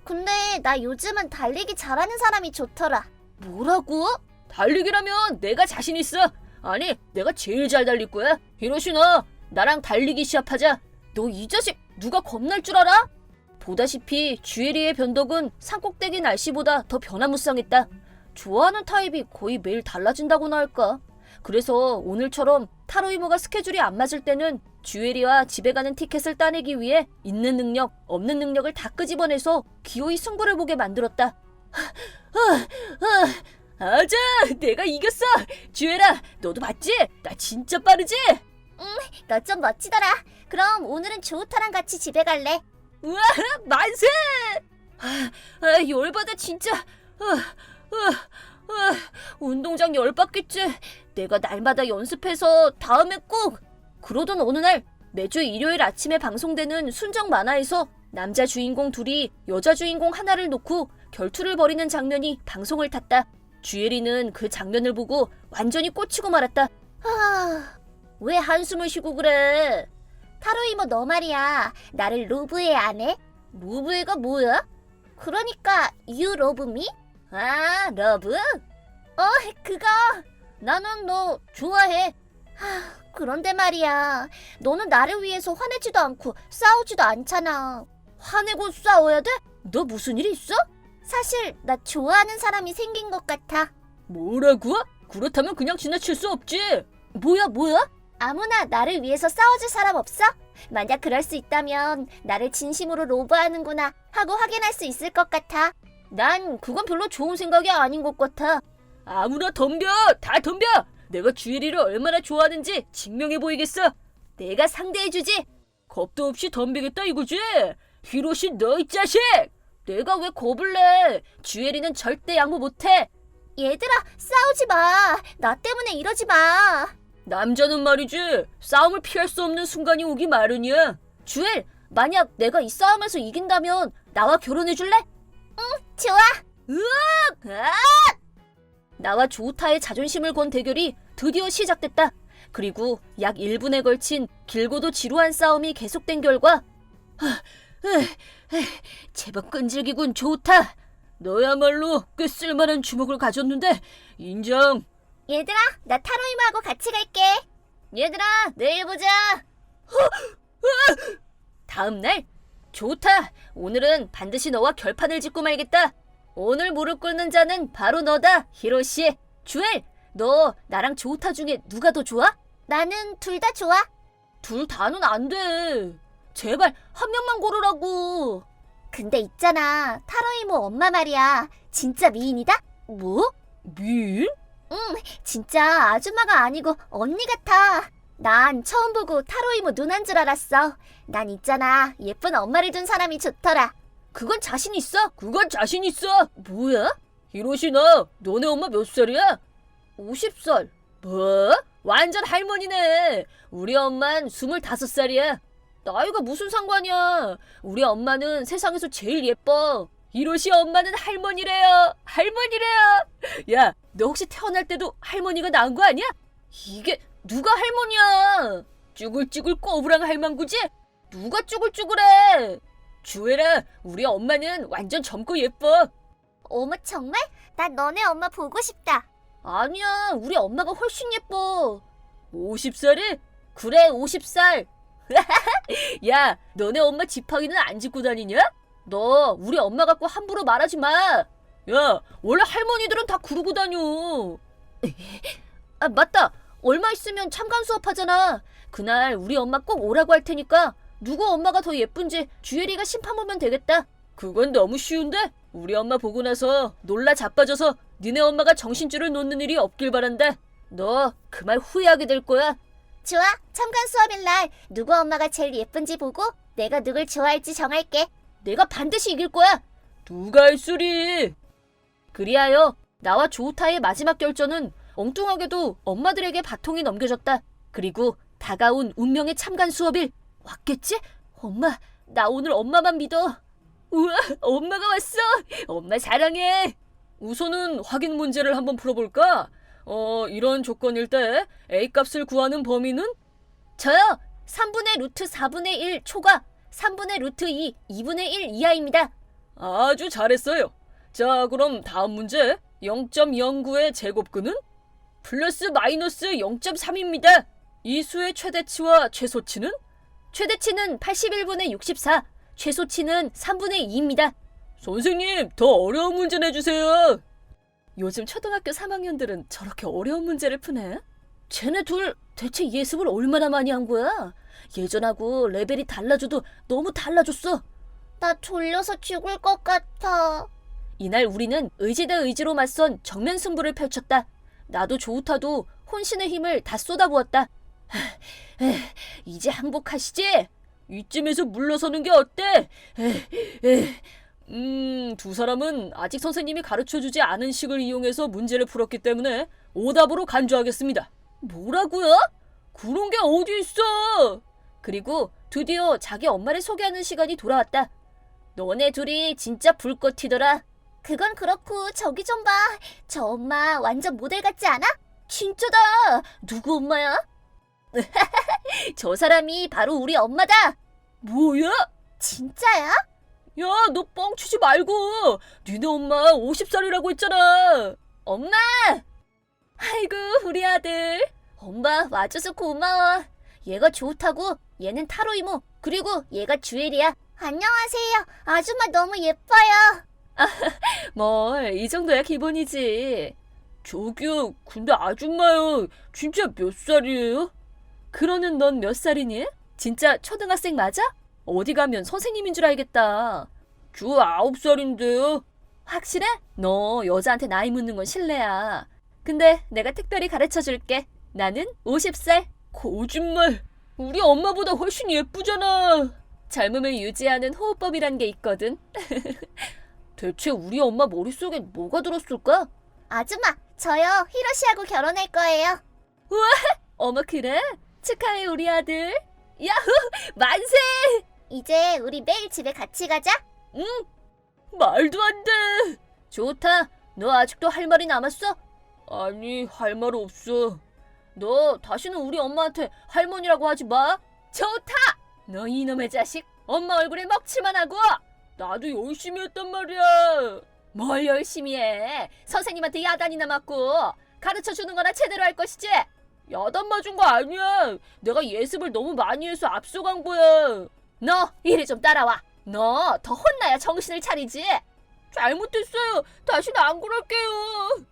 근데 나 요즘은 달리기 잘하는 사람이 좋더라. 뭐라고? 달리기라면 내가 자신 있어. 아니, 내가 제일 잘 달릴 거야. 히로시나, 나랑 달리기 시합하자. 너 이 자식 누가 겁날 줄 알아? 보다시피 주애리의 변덕은 산꼭대기 날씨보다 더 변화무쌍했다. 좋아하는 타입이 거의 매일 달라진다고나 할까. 그래서 오늘처럼 타로 이모가 스케줄이 안 맞을 때는 주애리와 집에 가는 티켓을 따내기 위해 있는 능력, 없는 능력을 다 끄집어내서 기어이 승부를 보게 만들었다. 아자, 내가 이겼어. 주애라, 너도 봤지? 나 진짜 빠르지? 너 좀 멋지더라. 그럼 오늘은 조우타랑 같이 집에 갈래. 우와, 만세! 열받아 진짜. 운동장 열받겠지. 내가 날마다 연습해서 다음에 꼭. 그러던 어느 날 매주 일요일 아침에 방송되는 순정 만화에서 남자 주인공 둘이 여자 주인공 하나를 놓고 결투를 벌이는 장면이 방송을 탔다. 주애리는 그 장면을 보고 완전히 꽂히고 말았다. 왜 한숨을 쉬고 그래? 타로 이모 너 말이야. 나를 로브해 안 해? 로브해가 뭐야? 그러니까 you love me? 아, 러브? 그거. 나는 너 좋아해. 그런데 말이야. 너는 나를 위해서 화내지도 않고 싸우지도 않잖아. 화내고 싸워야 돼? 너 무슨 일 있어? 사실 나 좋아하는 사람이 생긴 것 같아. 뭐라고? 그렇다면 그냥 지나칠 수 없지. 뭐야? 아무나 나를 위해서 싸워줄 사람 없어? 만약 그럴 수 있다면 나를 진심으로 로브하는구나 하고 확인할 수 있을 것 같아. 난 그건 별로 좋은 생각이 아닌 것 같아. 아무나 덤벼! 다 덤벼! 내가 주애리를 얼마나 좋아하는지 증명해 보이겠어. 내가 상대해주지. 겁도 없이 덤비겠다 이거지? 히로시 너 이 자식! 내가 왜 겁을 내? 주애리는 절대 양보 못해. 얘들아, 싸우지 마. 나 때문에 이러지 마. 남자는 말이지 싸움을 피할 수 없는 순간이 오기 마련이야. 주엘, 만약 내가 이 싸움에서 이긴다면 나와 결혼해줄래? 좋아. 나와 조우타의 자존심을 건 대결이 드디어 시작됐다. 그리고 약 1분에 걸친 길고도 지루한 싸움이 계속된 결과 제법 끈질기군 조우타. 너야말로 꽤 쓸만한 주먹을 가졌는데 인정. 얘들아, 나 타로 이모하고 같이 갈게. 얘들아, 내일 보자. 다음 날 조우타, 오늘은 반드시 너와 결판을 짓고 말겠다. 오늘 무릎 꿇는 자는 바로 너다, 히로시. 주엘, 너 나랑 조우타 중에 누가 더 좋아? 나는 둘 다 좋아. 둘 다는 안 돼. 제발 한 명만 고르라고. 근데 있잖아, 타로 이모 엄마 말이야. 진짜 미인이다? 뭐? 미인? 진짜 아줌마가 아니고 언니 같아. 난 처음 보고 타로 이모 누나인 줄 알았어. 난 있잖아, 예쁜 엄마를 둔 사람이 좋더라. 그건 자신 있어? 그건 자신 있어. 뭐야? 히로시 너, 너네 엄마 몇 살이야? 50살. 뭐? 완전 할머니네. 우리 엄만 25살이야. 나이가 무슨 상관이야. 우리 엄마는 세상에서 제일 예뻐. 히로시 엄마는 할머니래요. 할머니래요. 야, 너 혹시 태어날 때도 할머니가 낳은 거 아니야? 이게 누가 할머니야? 쭈글쭈글 꼬부랑 할망구지? 누가 쭈글쭈글해? 주애라, 우리 엄마는 완전 젊고 예뻐. 어머 정말? 나 너네 엄마 보고 싶다. 아니야, 우리 엄마가 훨씬 예뻐. 50살이? 그래, 50살. 야, 너네 엄마 지팡이는 안 짚고 다니냐? 너 우리 엄마 갖고 함부로 말하지 마. 야, 원래 할머니들은 다 그러고 다녀. 아, 맞다. 얼마 있으면 참관 수업하잖아. 그날 우리 엄마 꼭 오라고 할 테니까 누구 엄마가 더 예쁜지 주혜리가 심판 보면 되겠다. 그건 너무 쉬운데? 우리 엄마 보고 나서 놀라 자빠져서 니네 엄마가 정신줄을 놓는 일이 없길 바란다. 너 그 말 후회하게 될 거야. 좋아, 참관 수업일 날 누구 엄마가 제일 예쁜지 보고 내가 누굴 좋아할지 정할게. 내가 반드시 이길 거야. 누가 할 소리. 그리하여 나와 조우타의 마지막 결전은 엉뚱하게도 엄마들에게 바통이 넘겨졌다. 그리고 다가온 운명의 참관 수업일. 왔겠지? 엄마, 나 오늘 엄마만 믿어. 우와, 엄마가 왔어. 엄마 사랑해. 우선은 확인 문제를 한번 풀어볼까? 이런 조건일 때 A값을 구하는 범위는? 저요. 3분의 루트 4분의 1 초과 3분의 루트 2, 2분의 1 이하입니다. 아주 잘했어요. 자, 그럼 다음 문제. 0.09의 제곱근은? 플러스 마이너스 0.3입니다. 이 수의 최대치와 최소치는? 최대치는 81분의 64, 최소치는 3분의 2입니다. 선생님, 더 어려운 문제 내주세요. 요즘 초등학교 3학년들은 저렇게 어려운 문제를 푸네. 쟤네 둘 대체 예습을 얼마나 많이 한 거야? 예전하고 레벨이 달라져도 너무 달라졌어. 나 졸려서 죽을 것 같아. 이날 우리는 의지 대 의지로 맞선 정면 승부를 펼쳤다. 나도 조우타도 혼신의 힘을 다 쏟아부었다. 이제 항복하시지? 이쯤에서 물러서는 게 어때? 두 사람은 아직 선생님이 가르쳐주지 않은 식을 이용해서 문제를 풀었기 때문에 오답으로 간주하겠습니다. 뭐라고요? 그런 게 어디 있어? 그리고 드디어 자기 엄마를 소개하는 시간이 돌아왔다. 너네 둘이 진짜 불꽃 튀더라. 그건 그렇고 저기 좀 봐. 저 엄마 완전 모델 같지 않아? 진짜다. 누구 엄마야? 저 사람이 바로 우리 엄마다. 뭐야? 진짜야? 야, 너 뻥치지 말고. 니네 엄마 50살이라고 했잖아. 엄마! 아이고, 우리 아들. 엄마 와줘서 고마워. 얘가 좋다고. 얘는 타로 이모. 그리고 얘가 주엘이야. 안녕하세요. 아줌마 너무 예뻐요. 뭘, 이 정도야 기본이지. 저기요, 근데 아줌마요. 진짜 몇 살이에요? 그러는 넌 몇 살이니? 진짜 초등학생 맞아? 어디 가면 선생님인 줄 알겠다. 저 9살인데요. 확실해? 너 여자한테 나이 묻는 건 실례야. 근데 내가 특별히 가르쳐줄게. 나는 50살. 거짓말. 우리 엄마보다 훨씬 예쁘잖아. 젊음을 유지하는 호흡법이란 게 있거든. 대체 우리 엄마 머릿속에 뭐가 들었을까? 아줌마, 저요. 히로시하고 결혼할 거예요. 어머, 그래? 축하해, 우리 아들. 야호! 만세! 이제 우리 매일 집에 같이 가자. 응? 말도 안 돼. 좋다. 너 아직도 할 말이 남았어? 아니, 할 말 없어. 너 다시는 우리 엄마한테 할머니라고 하지 마. 좋다. 너 이놈의 자식. 엄마 얼굴에 먹칠만 하고. 나도 열심히 했단 말이야. 뭘 열심히 해. 선생님한테 야단이나 맞고. 가르쳐주는 거나 제대로 할 것이지. 야단 맞은 거 아니야. 내가 예습을 너무 많이 해서 앞서간 거야. 너 이리 좀 따라와. 너 더 혼나야 정신을 차리지. 잘못했어요. 다시는 안 그럴게요.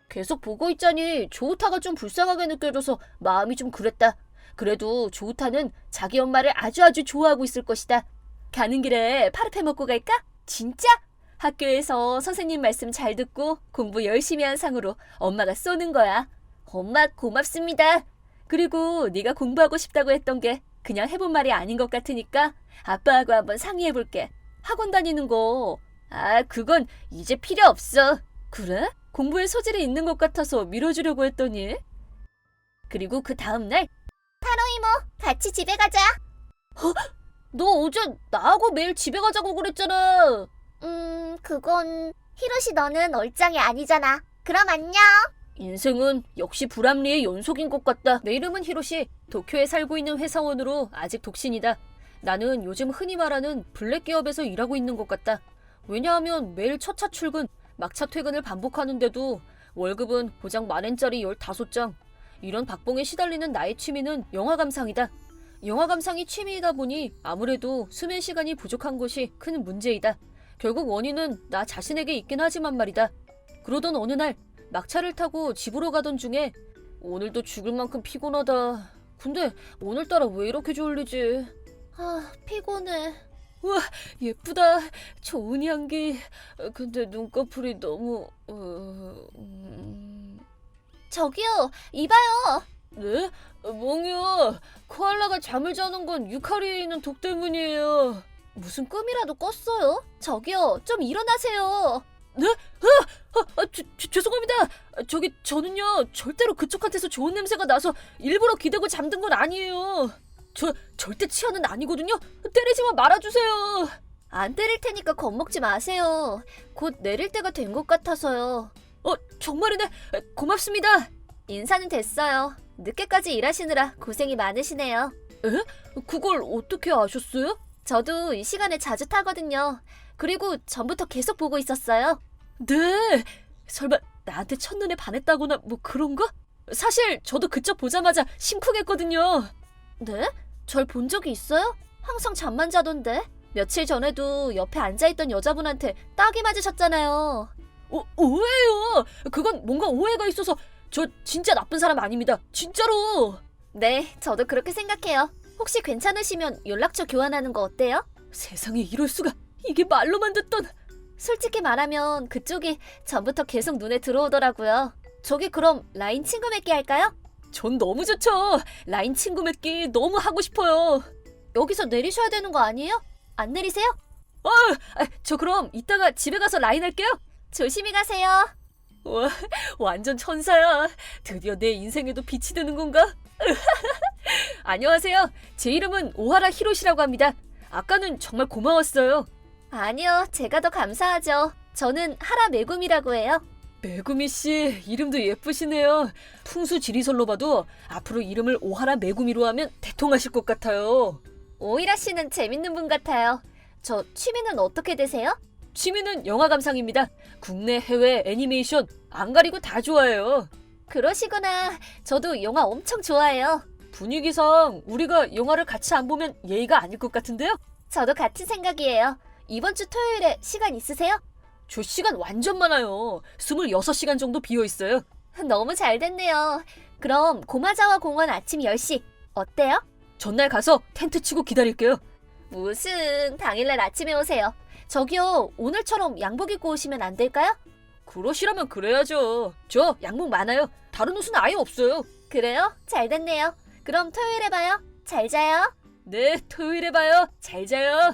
계속 보고 있자니 조우타가 좀 불쌍하게 느껴져서 마음이 좀 그랬다. 그래도 조우타는 자기 엄마를 아주 좋아하고 있을 것이다. 가는 길에 파르페 먹고 갈까? 진짜? 학교에서 선생님 말씀 잘 듣고 공부 열심히 한 상으로 엄마가 쏘는 거야. 엄마 고맙습니다. 그리고 네가 공부하고 싶다고 했던 게 그냥 해본 말이 아닌 것 같으니까 아빠하고 한번 상의해볼게. 학원 다니는 거. 그건 이제 필요 없어. 그래? 공부에 소질이 있는 것 같아서 밀어주려고 했더니. 그리고 그 다음날. 타로 이모, 같이 집에 가자. 너 어제 나하고 매일 집에 가자고 그랬잖아. 그건 히로시 너는 얼짱이 아니잖아. 그럼 안녕. 인생은 역시 불합리의 연속인 것 같다. 내 이름은 히로시. 도쿄에 살고 있는 회사원으로 아직 독신이다. 나는 요즘 흔히 말하는 블랙 기업에서 일하고 있는 것 같다. 왜냐하면 매일 첫차 출근, 막차 퇴근을 반복하는데도 월급은 고작 10,000원짜리 15장. 이런 박봉에 시달리는 나의 취미는 영화 감상이다. 영화 감상이 취미이다 보니 아무래도 수면 시간이 부족한 것이 큰 문제이다. 결국 원인은 나 자신에게 있긴 하지만 말이다. 그러던 어느 날 막차를 타고 집으로 가던 중에 오늘도 죽을 만큼 피곤하다. 근데 오늘따라 왜 이렇게 졸리지? 피곤해. 우와, 예쁘다. 좋은 향기. 근데 눈꺼풀이 너무... 저기요, 이봐요. 네? 멍이야. 코알라가 잠을 자는 건 유카리에 있는 독 때문이에요. 무슨 꿈이라도 꿨어요? 저기요, 좀 일어나세요. 죄송합니다. 저는요 절대로 그쪽한테서 좋은 냄새가 나서 일부러 기대고 잠든 건 아니에요. 저 절대 치아는 아니거든요. 때리지만 말아주세요. 안 때릴 테니까 겁먹지 마세요. 곧 내릴 때가 된 것 같아서요. 정말이네. 고맙습니다. 인사는 됐어요. 늦게까지 일하시느라 고생이 많으시네요. 그걸 어떻게 아셨어요? 저도 이 시간에 자주 타거든요. 그리고 전부터 계속 보고 있었어요. 네. 설마 나한테 첫눈에 반했다거나 뭐 그런가? 사실 저도 그쪽 보자마자 심쿵했거든요. 네? 절 본 적이 있어요? 항상 잠만 자던데. 며칠 전에도 옆에 앉아있던 여자분한테 딱이 맞으셨잖아요. 오해예요. 그건 뭔가 오해가 있어서. 저 진짜 나쁜 사람 아닙니다. 진짜로. 네, 저도 그렇게 생각해요. 혹시 괜찮으시면 연락처 교환하는 거 어때요? 세상에 이럴 수가. 이게 말로만 듣던. 솔직히 말하면 그쪽이 전부터 계속 눈에 들어오더라고요. 저기 그럼 라인 친구 맺기 할까요? 전 너무 좋죠. 라인 친구 맺기 너무 하고 싶어요. 여기서 내리셔야 되는 거 아니에요? 안 내리세요? 저 그럼 이따가 집에 가서 라인 할게요. 조심히 가세요. 와, 완전 천사야. 드디어 내 인생에도 빛이 드는 건가? 안녕하세요. 제 이름은 오하라 히로시라고 합니다. 아까는 정말 고마웠어요. 아니요, 제가 더 감사하죠. 저는 하라 메구미라고 해요. 메구미 씨, 이름도 예쁘시네요. 풍수 지리설로 봐도 앞으로 이름을 오하라 메구미로 하면 대통하실 것 같아요. 오이라 씨는 재밌는 분 같아요. 저 취미는 어떻게 되세요? 취미는 영화 감상입니다. 국내, 해외, 애니메이션 안 가리고 다 좋아해요. 그러시구나. 저도 영화 엄청 좋아해요. 분위기상 우리가 영화를 같이 안 보면 예의가 아닐 것 같은데요? 저도 같은 생각이에요. 이번 주 토요일에 시간 있으세요? 저 시간 완전 많아요. 26시간 정도 비어있어요. 너무 잘 됐네요. 그럼 고마자와 공원 아침 10시 어때요? 전날 가서 텐트 치고 기다릴게요. 무슨 당일날 아침에 오세요. 저기요, 오늘처럼 양복 입고 오시면 안 될까요? 그러시라면 그래야죠. 저 양복 많아요. 다른 옷은 아예 없어요. 그래요? 잘 됐네요. 그럼 토요일에 봐요. 잘 자요. 네, 토요일에 봐요. 잘 자요.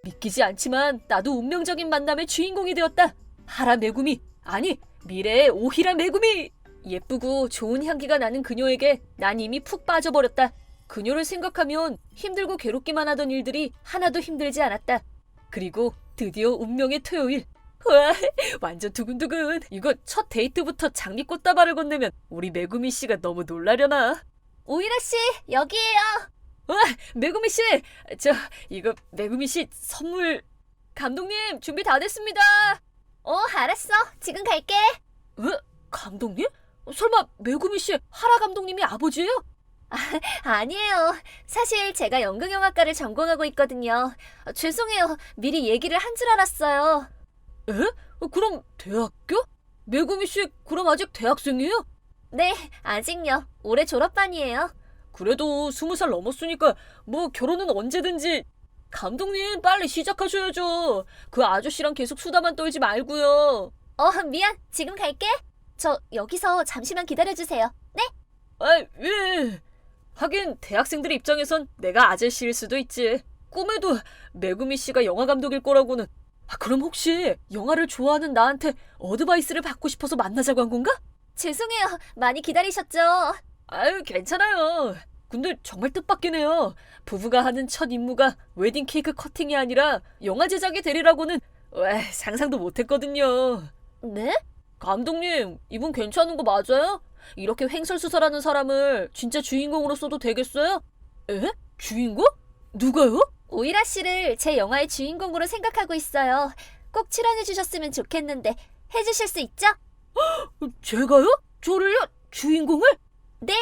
믿기지 않지만 나도 운명적인 만남의 주인공이 되었다. 하라 메구미, 아니 미래의 오히라 메구미. 예쁘고 좋은 향기가 나는 그녀에게 난 이미 푹 빠져버렸다. 그녀를 생각하면 힘들고 괴롭기만 하던 일들이 하나도 힘들지 않았다. 그리고 드디어 운명의 토요일. 와, 완전 두근두근. 이거 첫 데이트부터 장미꽃다발을 건네면 우리 메구미 씨가 너무 놀라려나. 오이라 씨, 여기에요. 메구미 씨, 이거 메구미 씨 선물. 감독님, 준비 다 됐습니다. 알았어. 지금 갈게. 감독님? 설마 메구미 씨 하라 감독님이 아버지예요? 아니에요. 사실 제가 연극영화과를 전공하고 있거든요. 죄송해요. 미리 얘기를 한 줄 알았어요. 에? 그럼 대학교? 메구미 씨 그럼 아직 대학생이에요? 네, 아직요. 올해 졸업반이에요. 그래도 20살 넘었으니까 뭐 결혼은 언제든지. 감독님 빨리 시작하셔야죠. 그 아저씨랑 계속 수다만 떨지 말고요. 미안. 지금 갈게. 저 여기서 잠시만 기다려주세요. 네? 왜? 하긴 대학생들 입장에선 내가 아저씨일 수도 있지. 꿈에도 메구미 씨가 영화 감독일 거라고는. 그럼 혹시 영화를 좋아하는 나한테 어드바이스를 받고 싶어서 만나자고 한 건가? 죄송해요. 많이 기다리셨죠? 괜찮아요. 근데 정말 뜻밖이네요. 부부가 하는 첫 임무가 웨딩 케이크 커팅이 아니라 영화 제작의 대리라고는 상상도 못했거든요. 네? 감독님, 이분 괜찮은 거 맞아요? 이렇게 횡설수설하는 사람을 진짜 주인공으로 써도 되겠어요? 에? 주인공? 누가요? 오이라 씨를 제 영화의 주인공으로 생각하고 있어요. 꼭 출연해 주셨으면 좋겠는데 해주실 수 있죠? 제가요? 저를요? 주인공을? 네,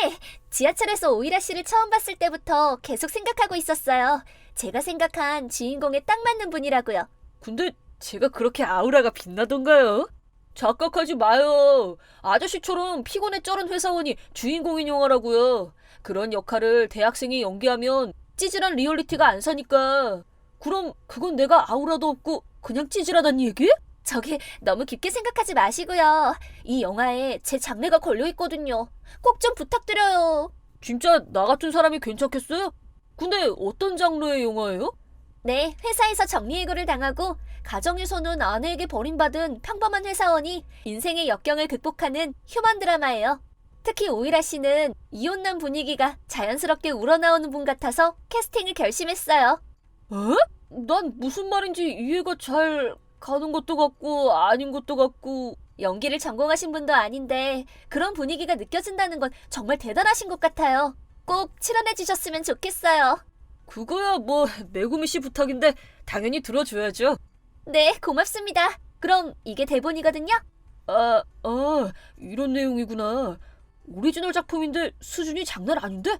지하철에서 오이라 씨를 처음 봤을 때부터 계속 생각하고 있었어요. 제가 생각한 주인공에 딱 맞는 분이라고요. 근데 제가 그렇게 아우라가 빛나던가요? 착각하지 마요. 아저씨처럼 피곤에 쩔은 회사원이 주인공인 영화라고요. 그런 역할을 대학생이 연기하면 찌질한 리얼리티가 안 사니까. 그럼 그건 내가 아우라도 없고 그냥 찌질하단 얘기? 저기 너무 깊게 생각하지 마시고요. 이 영화에 제 장래가 걸려 있거든요. 꼭 좀 부탁드려요. 진짜 나 같은 사람이 괜찮겠어요? 근데 어떤 장르의 영화예요? 네, 회사에서 정리해고를 당하고 가정에서는 아내에게 버림받은 평범한 회사원이 인생의 역경을 극복하는 휴먼 드라마예요. 특히 오이라 씨는 이혼난 분위기가 자연스럽게 우러나오는 분 같아서 캐스팅을 결심했어요. 에? 난 무슨 말인지 이해가 잘 가는 것도 같고 아닌 것도 같고. 연기를 전공하신 분도 아닌데 그런 분위기가 느껴진다는 건 정말 대단하신 것 같아요. 꼭 출연해 주셨으면 좋겠어요. 그거야 뭐 메구미 씨 부탁인데 당연히 들어줘야죠. 네, 고맙습니다. 그럼 이게 대본이거든요. 이런 내용이구나. 오리지널 작품인데 수준이 장난 아닌데?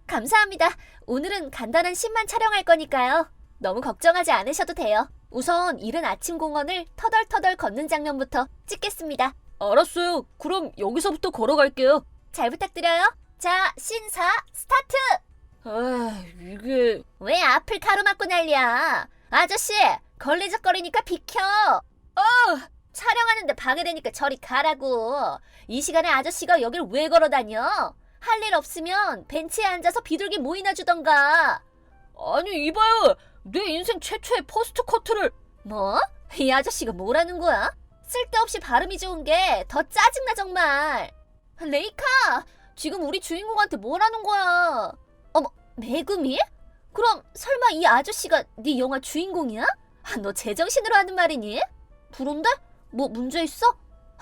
감사합니다. 오늘은 간단한 씬만 촬영할 거니까요. 너무 걱정하지 않으셔도 돼요. 우선 이른 아침 공원을 터덜터덜 걷는 장면부터 찍겠습니다. 알았어요. 그럼 여기서부터 걸어갈게요. 잘 부탁드려요. 자, 씬 4 스타트! 이게... 왜 앞을 가로막고 난리야? 아저씨, 걸리적거리니까 비켜. 촬영하는데 방해되니까 저리 가라고. 이 시간에 아저씨가 여길 왜 걸어다녀? 할 일 없으면 벤치에 앉아서 비둘기 모이나 주던가. 아니 이봐요. 내 인생 최초의 포스트 커트를... 뭐? 이 아저씨가 뭐라는 거야? 쓸데없이 발음이 좋은 게 더 짜증나 정말. 레이카, 지금 우리 주인공한테 뭐라는 거야? 어머, 메구미? 그럼 설마 이 아저씨가 네 영화 주인공이야? 너 제정신으로 하는 말이니? 그런데? 뭐 문제 있어?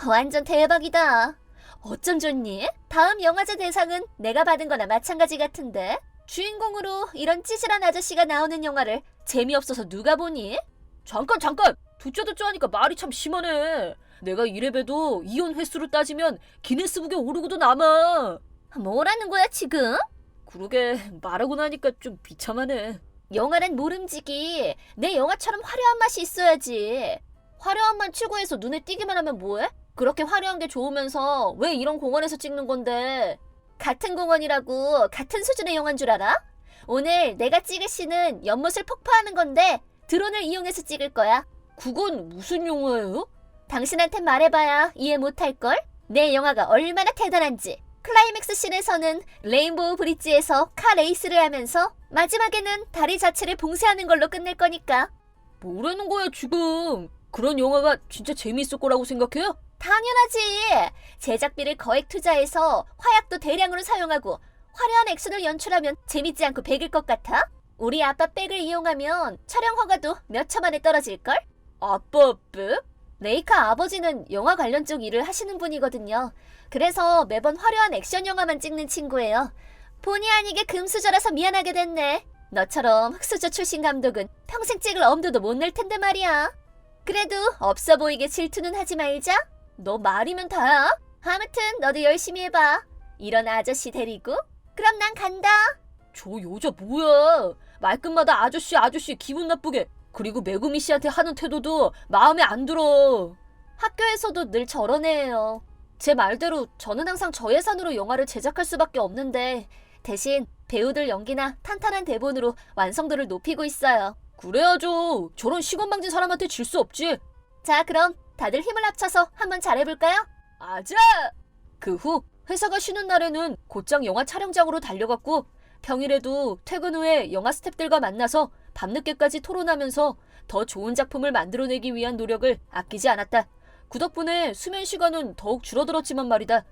완전 대박이다. 어쩜 좋니? 다음 영화제 대상은 내가 받은 거나 마찬가지 같은데? 주인공으로 이런 찌질한 아저씨가 나오는 영화를 재미없어서 누가 보니? 잠깐! 두쩌두쩌 하니까 말이 참 심하네. 내가 이래봬도 이혼 횟수로 따지면 기네스북에 오르고도 남아. 뭐라는 거야 지금? 그러게 말하고 나니까 좀 비참하네. 영화란 모름지기. 내 영화처럼 화려한 맛이 있어야지. 화려함만 추구해서 눈에 띄기만 하면 뭐해? 그렇게 화려한 게 좋으면서 왜 이런 공원에서 찍는 건데? 같은 공원이라고 같은 수준의 영화인 줄 알아? 오늘 내가 찍을 씬은 연못을 폭파하는 건데 드론을 이용해서 찍을 거야. 그건 무슨 영화예요? 당신한테 말해봐야 이해 못할걸? 내 영화가 얼마나 대단한지. 클라이맥스 씬에서는 레인보우 브릿지에서 카 레이스를 하면서 마지막에는 다리 자체를 봉쇄하는 걸로 끝낼 거니까. 뭐라는 거야 지금? 그런 영화가 진짜 재미있을 거라고 생각해요? 당연하지. 제작비를 거액 투자해서 화약도 대량으로 사용하고 화려한 액션을 연출하면 재밌지 않고 배길 것 같아? 우리 아빠 백을 이용하면 촬영 허가도 몇 초 만에 떨어질걸? 아빠 백? 레이카 아버지는 영화 관련 쪽 일을 하시는 분이거든요. 그래서 매번 화려한 액션 영화만 찍는 친구예요. 본의 아니게 금수저라서 미안하게 됐네. 너처럼 흑수저 출신 감독은 평생 찍을 엄두도 못 낼 텐데 말이야. 그래도 없어 보이게 질투는 하지 말자. 너 말이면 다야. 아무튼 너도 열심히 해봐. 이런 아저씨 데리고. 그럼 난 간다. 저 여자 뭐야? 말끝마다 아저씨 기분 나쁘게. 그리고 메구미 씨한테 하는 태도도 마음에 안 들어. 학교에서도 늘 저런 애예요. 제 말대로 저는 항상 저 예산으로 영화를 제작할 수밖에 없는데 대신 배우들 연기나 탄탄한 대본으로 완성도를 높이고 있어요. 그래야죠. 저런 시건방진 사람한테 질 수 없지. 자, 그럼 다들 힘을 합쳐서 한번 잘해볼까요? 아자! 그 후 회사가 쉬는 날에는 곧장 영화 촬영장으로 달려갔고 평일에도 퇴근 후에 영화 스태프들과 만나서 밤늦게까지 토론하면서 더 좋은 작품을 만들어내기 위한 노력을 아끼지 않았다. 그 덕분에 수면 시간은 더욱 줄어들었지만 말이다.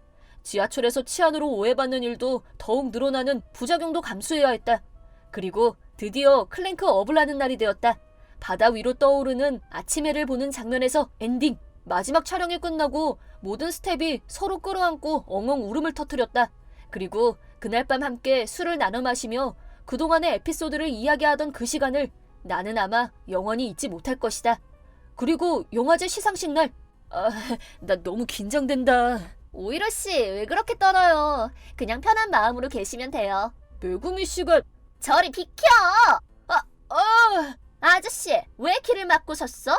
지하철에서 치안으로 오해받는 일도 더욱 늘어나는 부작용도 감수해야 했다. 그리고 드디어 클랭크 업을 하는 날이 되었다. 바다 위로 떠오르는 아침 해를 보는 장면에서 엔딩! 마지막 촬영이 끝나고 모든 스텝이 서로 끌어안고 엉엉 울음을 터뜨렸다. 그리고 그날 밤 함께 술을 나눠 마시며 그동안의 에피소드를 이야기하던 그 시간을 나는 아마 영원히 잊지 못할 것이다. 그리고 영화제 시상식 날, 나 너무 긴장된다. 오이로 씨, 왜 그렇게 떨어요? 그냥 편한 마음으로 계시면 돼요. 메구미 씨가 저리 비켜! 아저씨, 왜 길을 막고 섰어?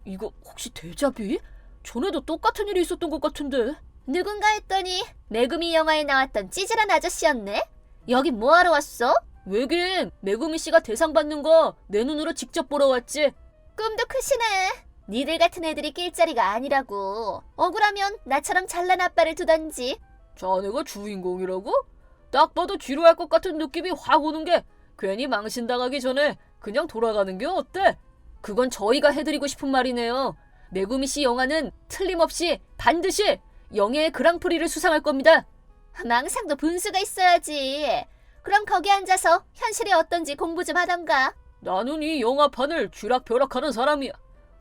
이거 혹시 데자뷰? 전에도 똑같은 일이 있었던 것 같은데. 누군가 했더니 메구미 영화에 나왔던 찌질한 아저씨였네? 여기 뭐하러 왔어? 왜긴 메구미 씨가 대상 받는 거 내 눈으로 직접 보러 왔지. 꿈도 크시네. 니들 같은 애들이 낄 자리가 아니라고. 억울하면 나처럼 잘난 아빠를 두던지. 자네가 주인공이라고? 딱 봐도 지루할 것 같은 느낌이 확 오는 게 괜히 망신당하기 전에 그냥 돌아가는 게 어때? 그건 저희가 해드리고 싶은 말이네요. 메구미 씨 영화는 틀림없이 반드시 영예의 그랑프리를 수상할 겁니다. 망상도 분수가 있어야지. 그럼 거기 앉아서 현실이 어떤지 공부 좀 하던가. 나는 이 영화판을 쥐락펴락하는 사람이야.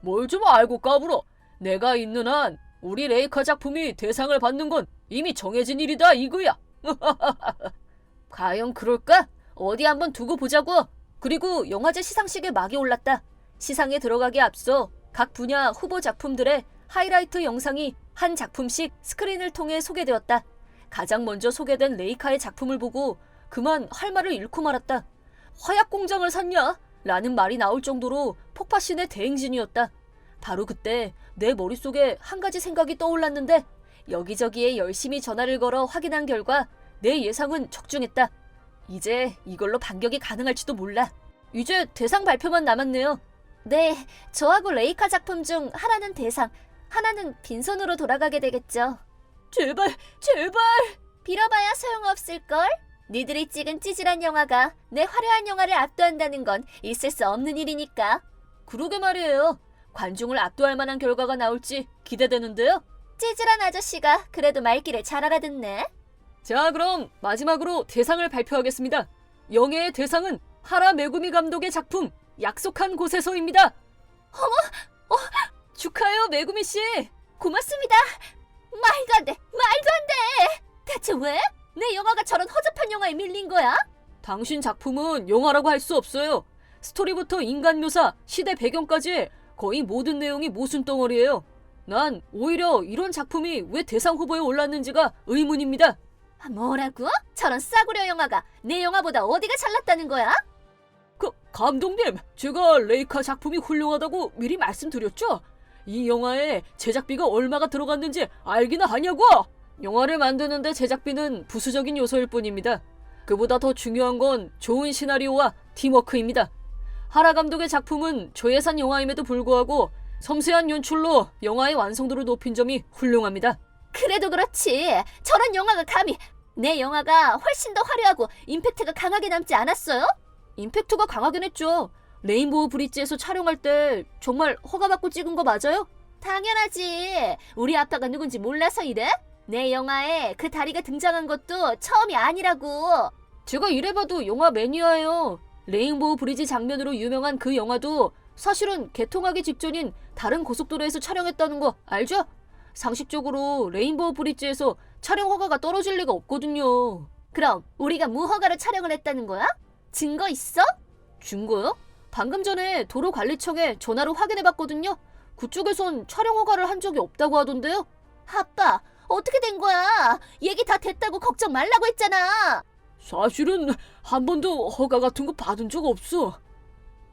뭘 좀 알고 까불어. 내가 있는 한 우리 레이카 작품이 대상을 받는 건 이미 정해진 일이다 이거야. 과연 그럴까? 어디 한번 두고 보자고. 그리고 영화제 시상식에 막이 올랐다. 시상에 들어가기 앞서 각 분야 후보 작품들의 하이라이트 영상이 한 작품씩 스크린을 통해 소개되었다. 가장 먼저 소개된 레이카의 작품을 보고 그만 할 말을 잃고 말았다. 화약공장을 샀냐? 라는 말이 나올 정도로 폭파신의 대행진이었다. 바로 그때 내 머릿속에 한 가지 생각이 떠올랐는데 여기저기에 열심히 전화를 걸어 확인한 결과 내 예상은 적중했다. 이제 이걸로 반격이 가능할지도 몰라. 이제 대상 발표만 남았네요. 네, 저하고 레이카 작품 중 하나는 대상, 하나는 빈손으로 돌아가게 되겠죠. 제발. 빌어봐야 소용없을걸? 니들이 찍은 찌질한 영화가 내 화려한 영화를 압도한다는 건 있을 수 없는 일이니까. 그러게 말이에요. 관중을 압도할 만한 결과가 나올지 기대되는데요. 찌질한 아저씨가 그래도 말귀를 잘 알아듣네. 자, 그럼 마지막으로 대상을 발표하겠습니다. 영예의 대상은 하라 메구미 감독의 작품 약속한 곳에서입니다. 축하해요, 메구미 씨. 고맙습니다. 말도 안 돼. 대체 왜? 내 영화가 저런 허접한 영화에 밀린 거야? 당신 작품은 영화라고 할 수 없어요. 스토리부터 인간 묘사, 시대 배경까지 거의 모든 내용이 모순덩어리예요. 난 오히려 이런 작품이 왜 대상 후보에 올랐는지가 의문입니다. 뭐라고? 저런 싸구려 영화가 내 영화보다 어디가 잘났다는 거야? 감독님, 제가 레이카 작품이 훌륭하다고 미리 말씀드렸죠? 이 영화에 제작비가 얼마가 들어갔는지 알기나 하냐고! 영화를 만드는데 제작비는 부수적인 요소일 뿐입니다. 그보다 더 중요한 건 좋은 시나리오와 팀워크입니다. 하라 감독의 작품은 저예산 영화임에도 불구하고 섬세한 연출로 영화의 완성도를 높인 점이 훌륭합니다. 그래도 그렇지. 저런 영화가 감히 내 영화가 훨씬 더 화려하고 임팩트가 강하게 남지 않았어요? 임팩트가 강하긴 했죠. 레인보우 브릿지에서 촬영할 때 정말 허가받고 찍은 거 맞아요? 당연하지. 우리 아빠가 누군지 몰라서 이래? 내 영화에 그 다리가 등장한 것도 처음이 아니라고. 제가 이래봐도 영화 매니아예요. 레인보우 브리지 장면으로 유명한 그 영화도 사실은 개통하기 직전인 다른 고속도로에서 촬영했다는 거 알죠? 상식적으로 레인보우 브리지에서 촬영 허가가 떨어질 리가 없거든요. 그럼 우리가 무허가로 촬영을 했다는 거야? 증거 있어? 증거요? 방금 전에 도로관리청에 전화로 확인해봤거든요. 그쪽에선 촬영 허가를 한 적이 없다고 하던데요. 아빠, 어떻게 된 거야? 얘기 다 됐다고 걱정 말라고 했잖아. 사실은 한 번도 허가 같은 거 받은 적 없어.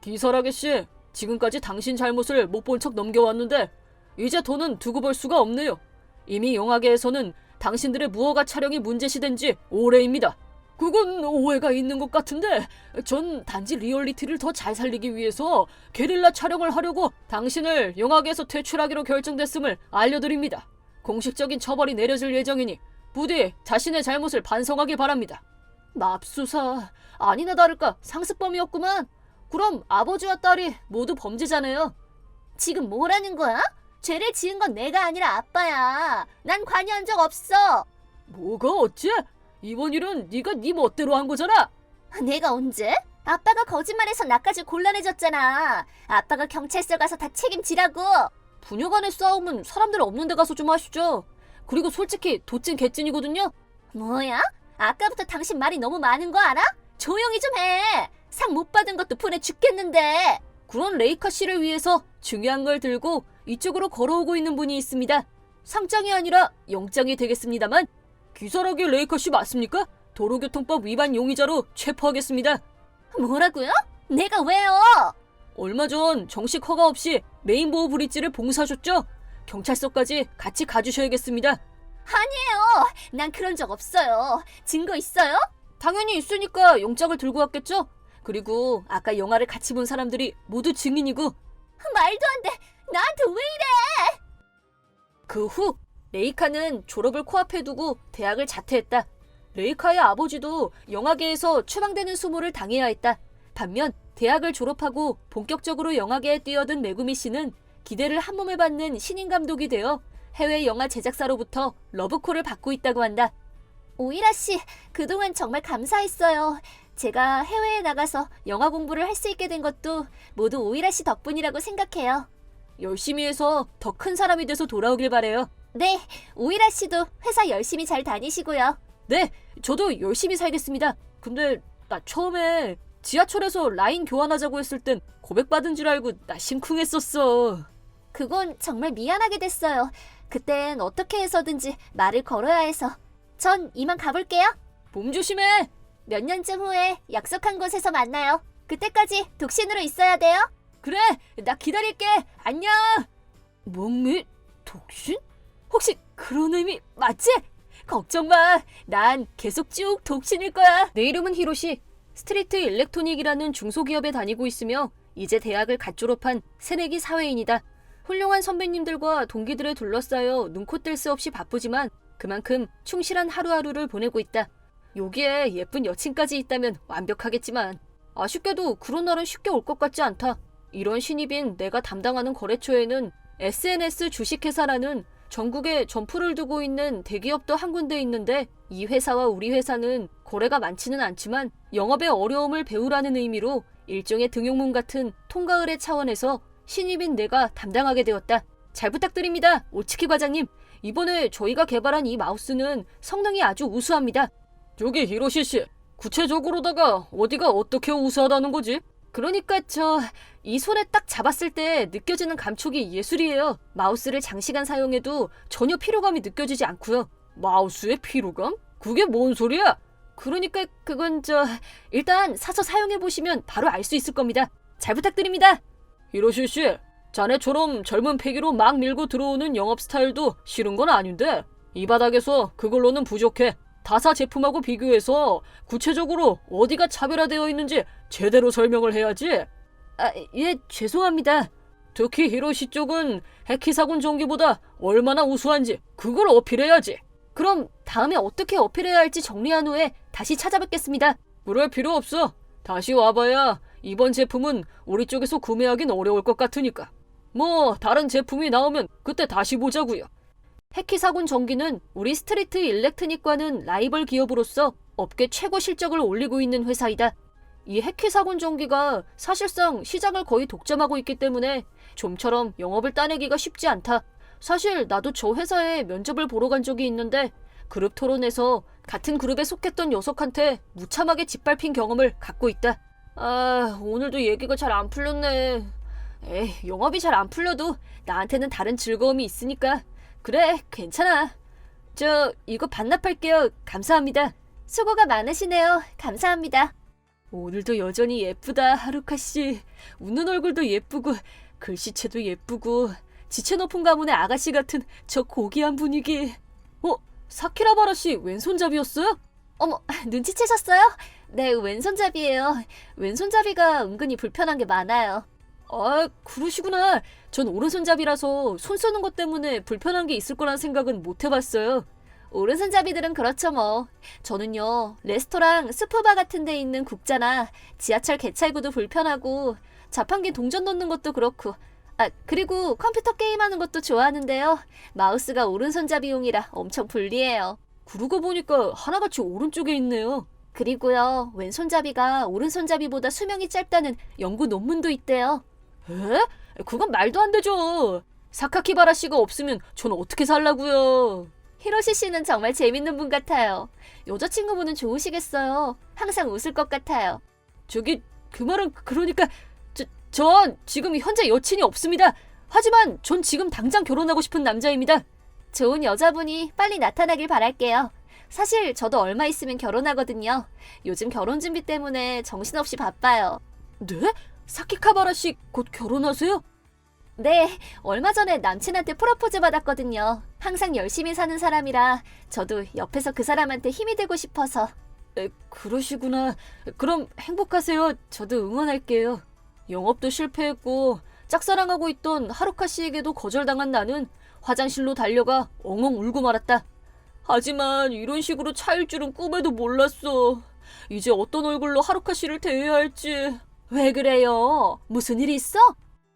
기사라게 씨, 지금까지 당신 잘못을 못 본 척 넘겨왔는데 이제 더는 두고 볼 수가 없네요. 이미 영화계에서는 당신들의 무허가 촬영이 문제시된 지 오래입니다. 그건 오해가 있는 것 같은데 전 단지 리얼리티를 더 잘 살리기 위해서 게릴라 촬영을 하려고 당신을 영화계에서 퇴출하기로 결정됐음을 알려드립니다. 공식적인 처벌이 내려질 예정이니 부디 자신의 잘못을 반성하기 바랍니다. 맙소사, 아니나 다를까 상습범이었구만. 그럼 아버지와 딸이 모두 범죄자네요. 지금 뭐라는 거야? 죄를 지은 건 내가 아니라 아빠야. 난 관여한 적 없어. 뭐가 어째? 이번 일은 네가 네 멋대로 한 거잖아. 내가 언제? 아빠가 거짓말해서 나까지 곤란해졌잖아. 아빠가 경찰서 가서 다 책임지라고. 부녀 간의 싸움은 사람들 없는 데 가서 좀 하시죠. 그리고 솔직히 도찐 개찐이거든요. 뭐야? 아까부터 당신 말이 너무 많은 거 알아? 조용히 좀 해. 상 못 받은 것도 분해 죽겠는데. 그런 레이카 씨를 위해서 중요한 걸 들고 이쪽으로 걸어오고 있는 분이 있습니다. 상장이 아니라 영장이 되겠습니다만 기사라기 레이카 씨 맞습니까? 도로교통법 위반 용의자로 체포하겠습니다. 뭐라고요? 내가 왜요? 얼마 전 정식 허가 없이 레인보우 브릿지를 봉사하셨죠? 경찰서까지 같이 가주셔야겠습니다. 아니에요. 난 그런 적 없어요. 증거 있어요? 당연히 있으니까 영장을 들고 왔겠죠? 그리고 아까 영화를 같이 본 사람들이 모두 증인이고 말도 안 돼. 나한테 왜 이래? 그 후 레이카는 졸업을 코앞에 두고 대학을 자퇴했다. 레이카의 아버지도 영화계에서 추방되는 수모를 당해야 했다. 반면 대학을 졸업하고 본격적으로 영화계에 뛰어든 메구미 씨는 기대를 한몸에 받는 신인 감독이 되어 해외 영화 제작사로부터 러브콜을 받고 있다고 한다. 오이라 씨, 그동안 정말 감사했어요. 제가 해외에 나가서 영화 공부를 할 수 있게 된 것도 모두 오이라 씨 덕분이라고 생각해요. 열심히 해서 더 큰 사람이 돼서 돌아오길 바래요. 네, 오이라 씨도 회사 열심히 잘 다니시고요. 네, 저도 열심히 살겠습니다. 근데 나 처음에 지하철에서 라인 교환하자고 했을 땐 고백받은 줄 알고 나 심쿵했었어. 그건 정말 미안하게 됐어요. 그땐 어떻게 해서든지 말을 걸어야 해서. 전 이만 가볼게요. 몸 조심해. 몇 년쯤 후에 약속한 곳에서 만나요. 그때까지 독신으로 있어야 돼요. 그래, 나 기다릴게. 안녕. 목미 독신? 혹시 그런 의미 맞지? 걱정 마. 난 계속 쭉 독신일 거야. 내 이름은 히로시. 스트리트 일렉트로닉이라는 중소기업에 다니고 있으며 이제 대학을 갓 졸업한 새내기 사회인이다. 훌륭한 선배님들과 동기들에 둘러싸여 눈코 뗄 수 없이 바쁘지만 그만큼 충실한 하루하루를 보내고 있다. 여기에 예쁜 여친까지 있다면 완벽하겠지만 아쉽게도 그런 날은 쉽게 올 것 같지 않다. 이런 신입인 내가 담당하는 거래처에는 SNS 주식회사라는 전국에 점포를 두고 있는 대기업도 한 군데 있는데 이 회사와 우리 회사는 거래가 많지는 않지만 영업의 어려움을 배우라는 의미로 일종의 등용문 같은 통과 의뢰 차원에서 신입인 내가 담당하게 되었다. 잘 부탁드립니다, 오츠키 과장님. 이번에 저희가 개발한 이 마우스는 성능이 아주 우수합니다. 여기 히로시 씨, 구체적으로다가 어디가 어떻게 우수하다는 거지? 그러니까 이 손에 딱 잡았을 때 느껴지는 감촉이 예술이에요. 마우스를 장시간 사용해도 전혀 피로감이 느껴지지 않고요. 마우스의 피로감? 그게 뭔 소리야? 그러니까 그건 일단 사서 사용해보시면 바로 알 수 있을 겁니다. 잘 부탁드립니다. 히로시 씨, 자네처럼 젊은 패기로 막 밀고 들어오는 영업 스타일도 싫은 건 아닌데 이 바닥에서 그걸로는 부족해. 타사 제품하고 비교해서 구체적으로 어디가 차별화되어 있는지 제대로 설명을 해야지. 예, 죄송합니다. 특히 히로시 쪽은 해키사군 전기보다 얼마나 우수한지 그걸 어필해야지. 그럼 다음에 어떻게 어필해야 할지 정리한 후에 다시 찾아뵙겠습니다. 그럴 필요 없어. 다시 와봐야 이번 제품은 우리 쪽에서 구매하긴 어려울 것 같으니까. 뭐 다른 제품이 나오면 그때 다시 보자고요. 해키사군 전기는 우리 스트리트 일렉트닉과는 라이벌 기업으로서 업계 최고 실적을 올리고 있는 회사이다. 이 해키사군 전기가 사실상 시장을 거의 독점하고 있기 때문에 좀처럼 영업을 따내기가 쉽지 않다. 사실 나도 저 회사에 면접을 보러 간 적이 있는데 그룹 토론에서 같은 그룹에 속했던 녀석한테 무참하게 짓밟힌 경험을 갖고 있다. 오늘도 얘기가 잘 안 풀렸네. 에이, 영업이 잘 안 풀려도 나한테는 다른 즐거움이 있으니까. 그래, 괜찮아. 이거 반납할게요. 감사합니다. 수고가 많으시네요. 감사합니다. 오늘도 여전히 예쁘다, 하루카씨. 웃는 얼굴도 예쁘고 글씨체도 예쁘고 지체 높은 가문의 아가씨 같은 저 고귀한 분위기. 사키라바라씨 왼손잡이였어요? 어머, 눈치채셨어요? 네, 왼손잡이에요. 왼손잡이가 은근히 불편한 게 많아요. 그러시구나. 전 오른손잡이라서 손 쓰는 것 때문에 불편한 게 있을 거란 생각은 못 해봤어요. 오른손잡이들은 그렇죠 뭐. 저는요, 레스토랑 스프바 같은 데 있는 국자나 지하철 개찰구도 불편하고 자판기 동전 넣는 것도 그렇고 그리고 컴퓨터 게임하는 것도 좋아하는데요. 마우스가 오른손잡이용이라 엄청 불리해요. 그러고 보니까 하나같이 오른쪽에 있네요. 그리고요, 왼손잡이가 오른손잡이보다 수명이 짧다는 연구 논문도 있대요. 에? 그건 말도 안 되죠. 사카키바라 씨가 없으면 전 어떻게 살라고요. 히로시 씨는 정말 재밌는 분 같아요. 여자친구분은 좋으시겠어요. 항상 웃을 것 같아요. 저기 그 말은 그러니까 전 지금 현재 여친이 없습니다. 하지만 전 지금 당장 결혼하고 싶은 남자입니다. 좋은 여자분이 빨리 나타나길 바랄게요. 사실 저도 얼마 있으면 결혼하거든요. 요즘 결혼 준비 때문에 정신없이 바빠요. 네? 사키카바라 씨 곧 결혼하세요? 네, 얼마 전에 남친한테 프로포즈 받았거든요. 항상 열심히 사는 사람이라 저도 옆에서 그 사람한테 힘이 되고 싶어서. 그러시구나. 그럼 행복하세요. 저도 응원할게요. 영업도 실패했고 짝사랑하고 있던 하루카 씨에게도 거절당한 나는 화장실로 달려가 엉엉 울고 말았다. 하지만 이런 식으로 차일 줄은 꿈에도 몰랐어. 이제 어떤 얼굴로 하루카 씨를 대해야 할지. 왜 그래요? 무슨 일 있어?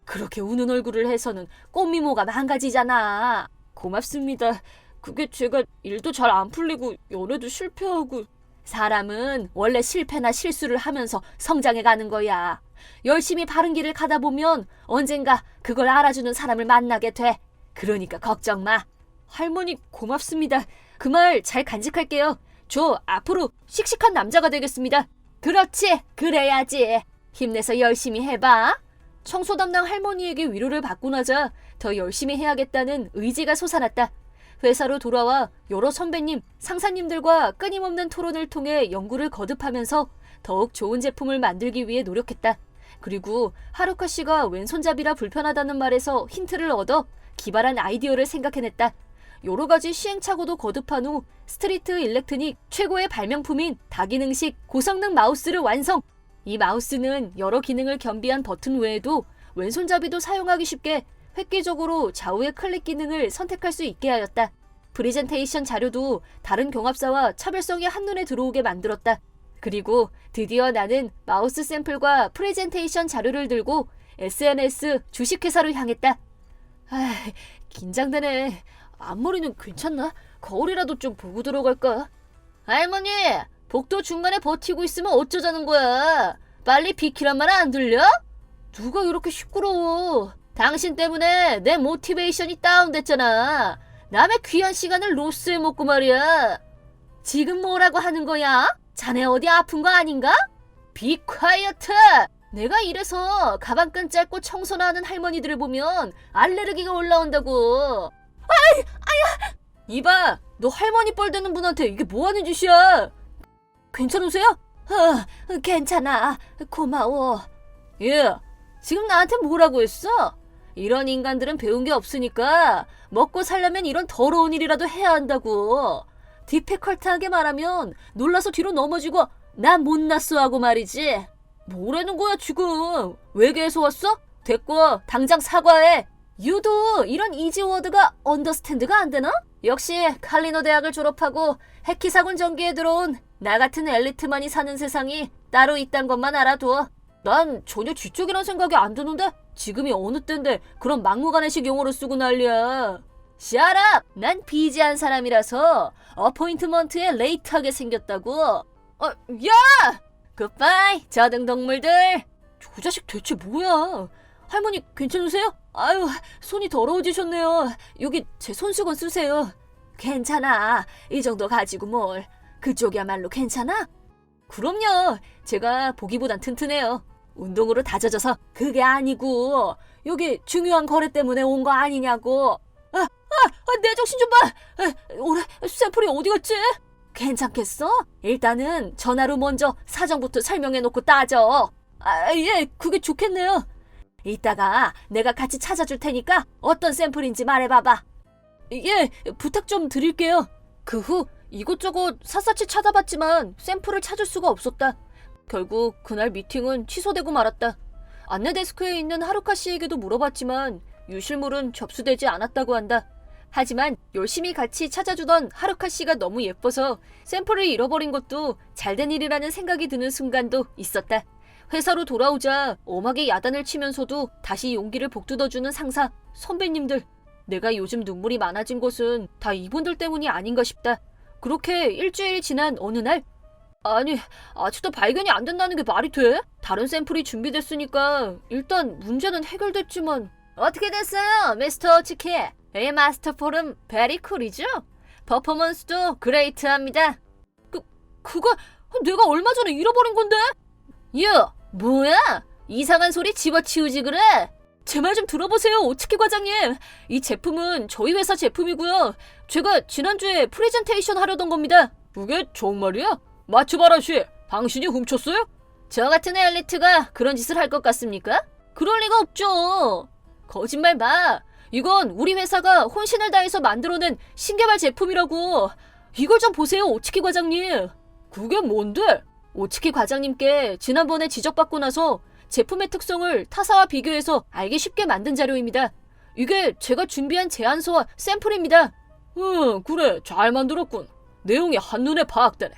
그렇게 우는 얼굴을 해서는 꽃미모가 망가지잖아. 고맙습니다. 그게 제가 일도 잘 안 풀리고 연애도 실패하고. 사람은 원래 실패나 실수를 하면서 성장해 가는 거야. 열심히 바른 길을 가다 보면 언젠가 그걸 알아주는 사람을 만나게 돼. 그러니까 걱정 마. 할머니 고맙습니다. 그 말 잘 간직할게요. 저 앞으로 씩씩한 남자가 되겠습니다. 그렇지, 그래야지. 힘내서 열심히 해봐. 청소 담당 할머니에게 위로를 받고 나자 더 열심히 해야겠다는 의지가 솟아났다. 회사로 돌아와 여러 선배님, 상사님들과 끊임없는 토론을 통해 연구를 거듭하면서 더욱 좋은 제품을 만들기 위해 노력했다. 그리고 하루카 씨가 왼손잡이라 불편하다는 말에서 힌트를 얻어 기발한 아이디어를 생각해냈다. 여러 가지 시행착오도 거듭한 후 스트리트 일렉트닉 최고의 발명품인 다기능식 고성능 마우스를 완성! 이 마우스는 여러 기능을 겸비한 버튼 외에도 왼손잡이도 사용하기 쉽게 획기적으로 좌우의 클릭 기능을 선택할 수 있게 하였다. 프레젠테이션 자료도 다른 경합사와 차별성이 한눈에 들어오게 만들었다. 그리고 드디어 나는 마우스 샘플과 프레젠테이션 자료를 들고 SNS 주식회사로 향했다. 긴장되네. 앞머리는 괜찮나? 거울이라도 좀 보고 들어갈까? 할머니! 복도 중간에 버티고 있으면 어쩌자는 거야? 빨리 비키란 말 안 들려? 누가 이렇게 시끄러워? 당신 때문에 내 모티베이션이 다운됐잖아. 남의 귀한 시간을 로스해먹고 말이야. 지금 뭐라고 하는 거야? 자네 어디 아픈 거 아닌가? 비 콰이어트! 내가 이래서 가방끈 짧고 청소나 하는 할머니들을 보면 알레르기가 올라온다고. 아야! 이봐! 너 할머니 뻘 되는 분한테 이게 뭐 하는 짓이야? 괜찮으세요? 괜찮아. 고마워. 예, 지금 나한테 뭐라고 했어? 이런 인간들은 배운 게 없으니까 먹고 살려면 이런 더러운 일이라도 해야 한다고. 디피컬트하게 말하면 놀라서 뒤로 넘어지고 나 못났어 하고 말이지. 뭐라는 거야 지금? 외계에서 왔어? 됐고 당장 사과해. 유도 이런 이지워드가 언더스탠드가 안 되나? 역시 칼리노 대학을 졸업하고 해키사군 전기에 들어온 나 같은 엘리트만이 사는 세상이 따로 있단 것만 알아둬. 난 전혀 뒤쪽이란 생각이 안 드는데 지금이 어느 때인데 그런 막무가내식 용어를 쓰고 난리야. Shut up! 난 비지한 사람이라서 어포인트먼트에 레이트하게 생겼다고. 야! 굿바이 저등동물들. 저 자식 대체 뭐야? 할머니 괜찮으세요? 아유 손이 더러워지셨네요. 여기 제 손수건 쓰세요. 괜찮아. 이 정도 가지고 뭘. 그쪽이야말로 괜찮아? 그럼요. 제가 보기보단 튼튼해요. 운동으로 다져져서 그게 아니고 여기 중요한 거래 때문에 온 거 아니냐고. 내 정신 좀 봐. 올해 샘플이 어디 갔지? 괜찮겠어? 일단은 전화로 먼저 사정부터 설명해놓고 따져. 예, 그게 좋겠네요. 이따가 내가 같이 찾아줄 테니까 어떤 샘플인지 말해봐봐. 예, 부탁 좀 드릴게요. 그 후 이곳저곳 샅샅이 찾아봤지만 샘플을 찾을 수가 없었다. 결국 그날 미팅은 취소되고 말았다. 안내 데스크에 있는 하루카 씨에게도 물어봤지만 유실물은 접수되지 않았다고 한다. 하지만 열심히 같이 찾아주던 하루카 씨가 너무 예뻐서 샘플을 잃어버린 것도 잘된 일이라는 생각이 드는 순간도 있었다. 회사로 돌아오자 엄하게 야단을 치면서도 다시 용기를 복돋아주는 상사, 선배님들. 내가 요즘 눈물이 많아진 것은 다 이분들 때문이 아닌가 싶다. 그렇게 일주일이 지난 어느 날, 아니 아직도 발견이 안 된다는 게 말이 돼? 다른 샘플이 준비됐으니까 일단 문제는 해결됐지만. 어떻게 됐어요 미스터 치키? 이 마스터 폼은 베리 쿨이죠? 퍼포먼스도 그레이트합니다. 그거 내가 얼마 전에 잃어버린 건데? 야, 뭐야? 이상한 소리 집어치우지 그래? 제 말 좀 들어보세요, 오츠키 과장님. 이 제품은 저희 회사 제품이고요. 제가 지난주에 프레젠테이션 하려던 겁니다. 그게 정말이야? 마츠바라 씨, 당신이 훔쳤어요? 저 같은 엘리트가 그런 짓을 할 것 같습니까? 그럴 리가 없죠. 거짓말 마. 이건 우리 회사가 혼신을 다해서 만들어낸 신개발 제품이라고. 이걸 좀 보세요, 오츠키 과장님. 그게 뭔데? 오츠키 과장님께 지난번에 지적받고 나서 제품의 특성을 타사와 비교해서 알기 쉽게 만든 자료입니다. 이게 제가 준비한 제안서와 샘플입니다. 그래, 잘 만들었군. 내용이 한눈에 파악되네.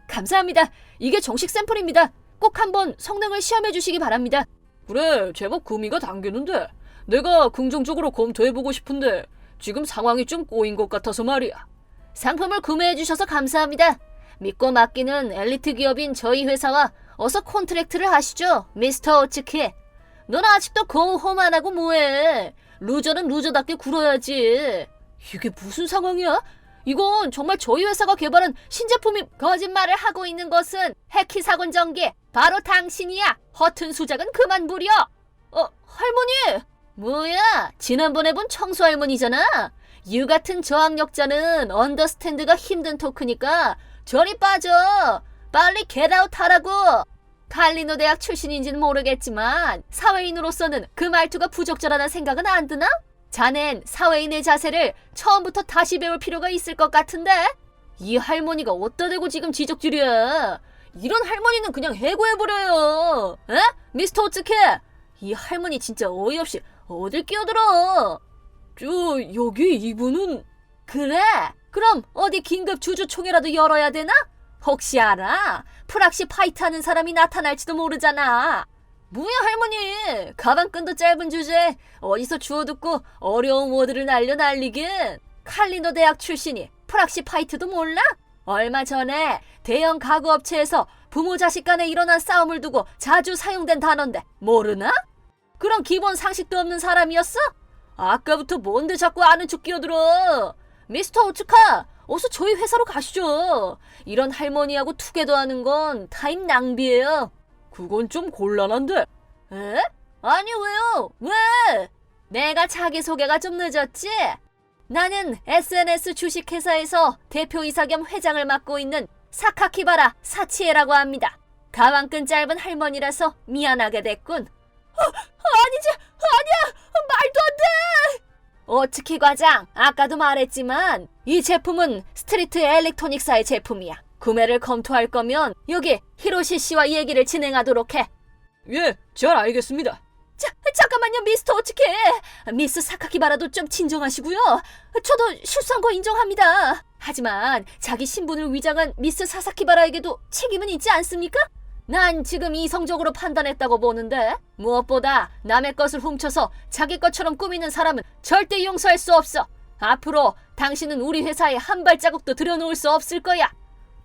감사합니다. 이게 정식 샘플입니다. 꼭 한번 성능을 시험해 주시기 바랍니다. 그래, 제법 금이가 당기는데 내가 긍정적으로 검토해보고 싶은데 지금 상황이 좀 꼬인 것 같아서 말이야. 상품을 구매해 주셔서 감사합니다. 믿고 맡기는 엘리트 기업인 저희 회사와 어서 콘트랙트를 하시죠, 미스터 오츠키. 넌 아직도 고홈 안 하고 뭐해? 루저는 루저답게 굴어야지. 이게 무슨 상황이야? 이건 정말 저희 회사가 개발한 신제품이... 거짓말을 하고 있는 것은 해키사건 전기 바로 당신이야. 허튼 수작은 그만 부려. 할머니! 뭐야, 지난번에 본 청소 할머니잖아. 유 같은 저학력자는 언더스탠드가 힘든 토크니까 저리 빠져. 빨리 겟아웃 하라고. 칼리노 대학 출신인지는 모르겠지만 사회인으로서는 그 말투가 부적절하다는 생각은 안 드나? 자넨 사회인의 자세를 처음부터 다시 배울 필요가 있을 것 같은데? 이 할머니가 어디다 대고 지금 지적질이야. 이런 할머니는 그냥 해고해버려요. 에? 미스터 오츠키, 이 할머니 진짜 어이없이 어딜 끼어들어. 여기 이분은... 그래, 그럼 어디 긴급 주주총회라도 열어야 되나? 혹시 알아? 프락시 파이트하는 사람이 나타날지도 모르잖아. 뭐야 할머니, 가방끈도 짧은 주제에 어디서 주워 듣고 어려운 워드를 날려 날리긴. 칼리노 대학 출신이 프락시 파이트도 몰라? 얼마 전에 대형 가구업체에서 부모 자식 간에 일어난 싸움을 두고 자주 사용된 단어인데 모르나? 그런 기본 상식도 없는 사람이었어? 아까부터 뭔데 자꾸 아는 척 끼어들어. 미스터 오츠카, 어서 저희 회사로 가시죠. 이런 할머니하고 투게더하는 건 타임 낭비예요. 그건 좀 곤란한데. 에? 아니 왜요? 왜? 내가 자기소개가 좀 늦었지? 나는 SNS 주식회사에서 대표이사 겸 회장을 맡고 있는 사카키바라 사치에라고 합니다. 가방끈 짧은 할머니라서 미안하게 됐군. 아니지, 아니야, 말도 안 돼. 오츠키 과장, 아까도 말했지만 이 제품은 스트리트 엘렉트로닉사의 제품이야. 구매를 검토할 거면 여기 히로시 씨와 얘기를 진행하도록 해. 예, 잘 알겠습니다. 잠깐만요, 미스터 오츠키. 미스 사카키바라도 좀 진정하시고요. 저도 실수한 거 인정합니다. 하지만 자기 신분을 위장한 미스 사사키바라에게도 책임은 있지 않습니까? 난 지금 이성적으로 판단했다고 보는데 무엇보다 남의 것을 훔쳐서 자기 것처럼 꾸미는 사람은 절대 용서할 수 없어. 앞으로 당신은 우리 회사에 한 발자국도 들여놓을 수 없을 거야.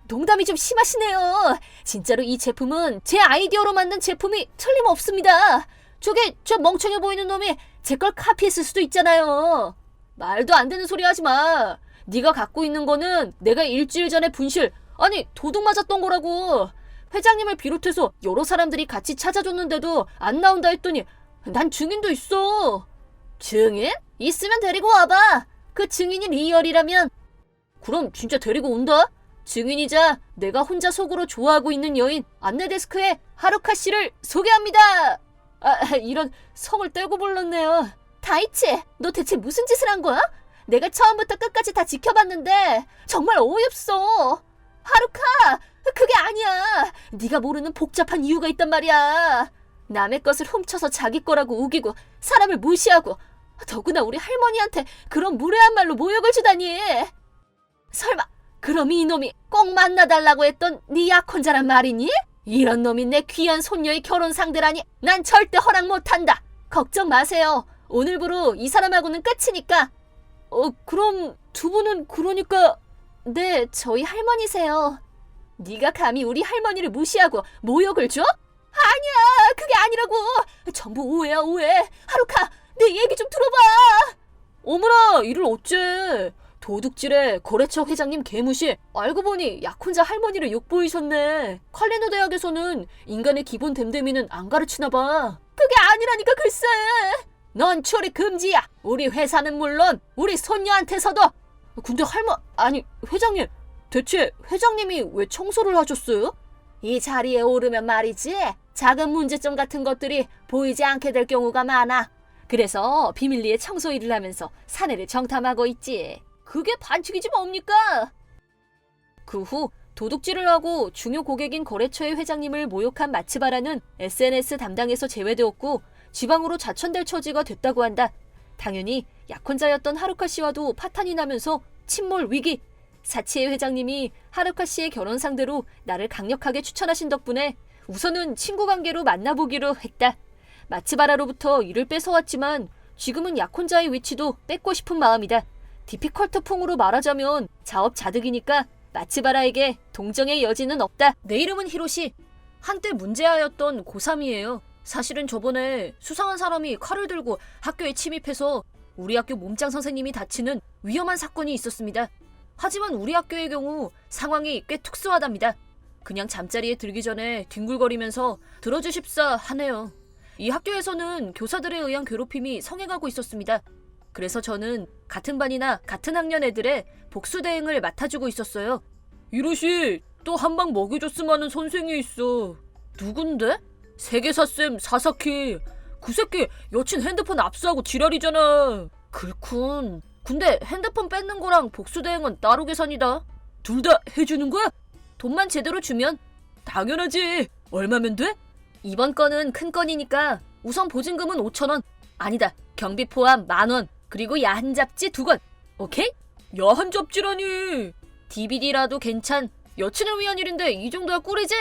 농담이 좀 심하시네요. 진짜로 이 제품은 제 아이디어로 만든 제품이 틀림없습니다. 저 멍청해 보이는 놈이 제 걸 카피했을 수도 있잖아요. 말도 안 되는 소리 하지 마. 네가 갖고 있는 거는 내가 일주일 전에 분실, 아니 도둑 맞았던 거라고. 회장님을 비롯해서 여러 사람들이 같이 찾아줬는데도 안 나온다 했더니 난 증인도 있어. 증인? 있으면 데리고 와봐. 그 증인이 리얼이라면. 그럼 진짜 데리고 온다. 증인이자 내가 혼자 속으로 좋아하고 있는 여인 안내데스크의 하루카 씨를 소개합니다. 이런 성을 떼고 불렀네요. 다이치, 너 대체 무슨 짓을 한 거야? 내가 처음부터 끝까지 다 지켜봤는데 정말 어이없어. 하루카, 그게 아니야. 네가 모르는 복잡한 이유가 있단 말이야. 남의 것을 훔쳐서 자기 거라고 우기고 사람을 무시하고 더구나 우리 할머니한테 그런 무례한 말로 모욕을 주다니. 설마 그럼 이 놈이 꼭 만나달라고 했던 네 약혼자란 말이니? 이런 놈이 내 귀한 손녀의 결혼 상대라니 난 절대 허락 못한다. 걱정 마세요. 오늘부로 이 사람하고는 끝이니까. 그럼 두 분은 그러니까... 네, 저희 할머니세요. 네가 감히 우리 할머니를 무시하고 모욕을 줘? 아니야, 그게 아니라고. 전부 오해야, 오해. 하루카, 내 얘기 좀 들어봐. 어머나, 이를 어째. 도둑질에 거래처 회장님 개무시. 알고 보니 약혼자 할머니를 욕보이셨네. 칼리노 대학에서는 인간의 기본 됨됨이는 안 가르치나 봐. 그게 아니라니까 글쎄. 넌 출입 금지야. 우리 회사는 물론 우리 손녀한테서도. 근데 아니 회장님, 대체 회장님이 왜 청소를 하셨어요? 이 자리에 오르면 말이지, 작은 문제점 같은 것들이 보이지 않게 될 경우가 많아. 그래서 비밀리에 청소 일을 하면서 사내를 정탐하고 있지. 그게 반칙이지 뭡니까? 그 후 도둑질을 하고 중요 고객인 거래처의 회장님을 모욕한 마츠바라는 SNS 담당에서 제외되었고 지방으로 자천될 처지가 됐다고 한다. 당연히 약혼자였던 하루카 씨와도 파탄이 나면서 침몰 위기. 사치의 회장님이 하루카 씨의 결혼 상대로 나를 강력하게 추천하신 덕분에 우선은 친구 관계로 만나보기로 했다. 마츠바라로부터 일을 뺏어왔지만 지금은 약혼자의 위치도 뺏고 싶은 마음이다. 디피컬트풍으로 말하자면 자업자득이니까 마츠바라에게 동정의 여지는 없다. 내 이름은 히로시. 한때 문제아였던 고3이에요. 사실은 저번에 수상한 사람이 칼을 들고 학교에 침입해서 우리 학교 몸짱 선생님이 다치는 위험한 사건이 있었습니다. 하지만 우리 학교의 경우 상황이 꽤 특수하답니다. 그냥 잠자리에 들기 전에 뒹굴거리면서 들어주십사 하네요. 이 학교에서는 교사들에 의한 괴롭힘이 성행하고 있었습니다. 그래서 저는 같은 반이나 같은 학년 애들의 복수 대행을 맡아주고 있었어요. 이로시, 또 한 방 먹여줬음 하는 선생이 있어. 누군데? 세계사쌤 사사키. 그 새끼 여친 핸드폰 압수하고 지랄이잖아. 그렇군. 근데 핸드폰 뺏는 거랑 복수 대행은 따로 계산이다. 둘 다 해주는 거야? 돈만 제대로 주면? 당연하지. 얼마면 돼? 이번 건은 큰 건이니까 우선 보증금은 5,000원. 아니다, 경비 포함 10,000원. 그리고 야한 잡지 2권. 오케이? 야한 잡지라니. DVD라도 괜찮. 여친을 위한 일인데 이 정도야 꿀이지?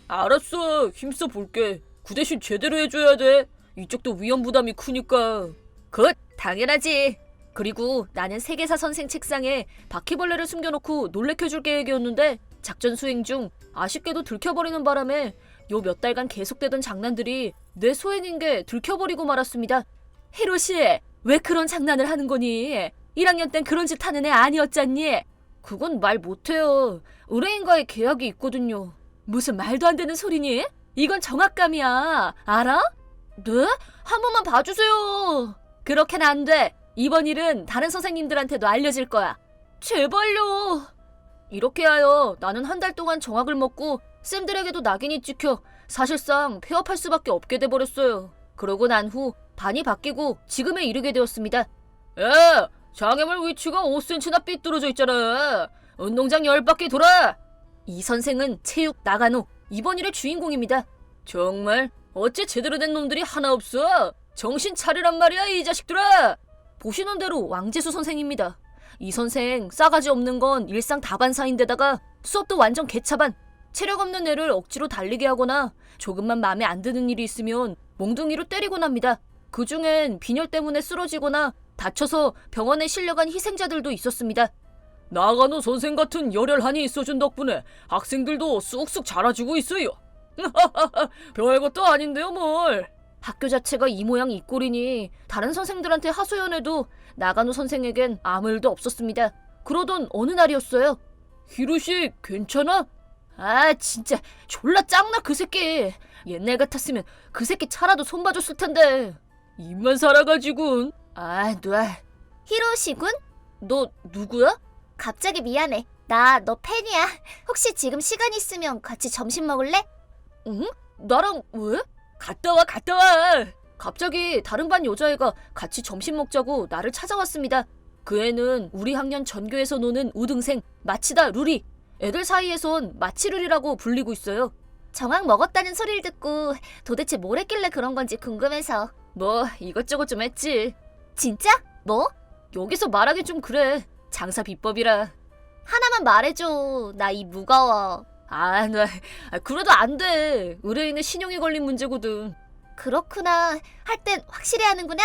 알았어, 힘써 볼게. 그 대신 제대로 해줘야 돼. 이쪽도 위험 부담이 크니까. 굿, 당연하지. 그리고 나는 세계사 선생 책상에 바퀴벌레를 숨겨놓고 놀래켜줄 계획이었는데 작전 수행 중 아쉽게도 들켜버리는 바람에 요 몇 달간 계속되던 장난들이 내 소행인 게 들켜버리고 말았습니다. 히로시, 왜 그런 장난을 하는 거니? 1학년 땐 그런 짓 하는 애 아니었잖니? 그건 말 못해요. 의뢰인과의 계약이 있거든요. 무슨 말도 안 되는 소리니? 이건 정확감이야. 알아? 네? 한 번만 봐주세요. 그렇게는 안 돼. 이번 일은 다른 선생님들한테도 알려질 거야. 제발요. 이렇게 하여 나는 한 달 동안 정학을 먹고 쌤들에게도 낙인이 찍혀 사실상 폐업할 수밖에 없게 돼버렸어요. 그러고 난 후 반이 바뀌고 지금에 이르게 되었습니다. 야, 장애물 위치가 5cm나 삐뚤어져 있잖아. 운동장 10바퀴 돌아. 이 선생은 체육 나가노, 이번 일의 주인공입니다. 정말? 어째 제대로 된 놈들이 하나 없어? 정신 차리란 말이야, 이 자식들아. 보시는 대로 왕재수 선생입니다. 이 선생 싸가지 없는 건 일상 다반사인데다가 수업도 완전 개차반. 체력 없는 애를 억지로 달리게 하거나 조금만 마음에 안 드는 일이 있으면 몽둥이로 때리곤 합니다. 그중엔 빈혈 때문에 쓰러지거나 다쳐서 병원에 실려간 희생자들도 있었습니다. 나가노 선생 같은 열혈한이 있어준 덕분에 학생들도 쑥쑥 자라주고 있어요. 별것도 아닌데요 뭘. 학교 자체가 이 모양 이 꼴이니 다른 선생들한테 하소연해도 나가노 선생에겐 아무 일도 없었습니다. 그러던 어느 날이었어요. 히로시, 괜찮아? 아, 진짜 졸라 짱나 그 새끼. 옛날 같았으면 그 새끼 차라도 손봐줬을 텐데. 입만 살아가지군. 아, 놔. 히로시군? 너 누구야? 갑자기 미안해. 나 너 팬이야. 혹시 지금 시간 있으면 같이 점심 먹을래? 응? 나랑 왜? 갔다 와. 갑자기 다른 반 여자애가 같이 점심 먹자고 나를 찾아왔습니다. 그 애는 우리 학년 전교에서 노는 우등생 마치다 루리. 애들 사이에선 마치루리라고 불리고 있어요. 정학 먹었다는 소리를 듣고 도대체 뭘 했길래 그런 건지 궁금해서. 뭐 이것저것 좀 했지. 진짜? 뭐? 여기서 말하기 좀 그래. 장사 비법이라. 하나만 말해줘. 나 이 무거워. 아, 나 그래도 안 돼. 의뢰인의 신용이 걸린 문제거든. 그렇구나. 할 땐 확실히 하는구나.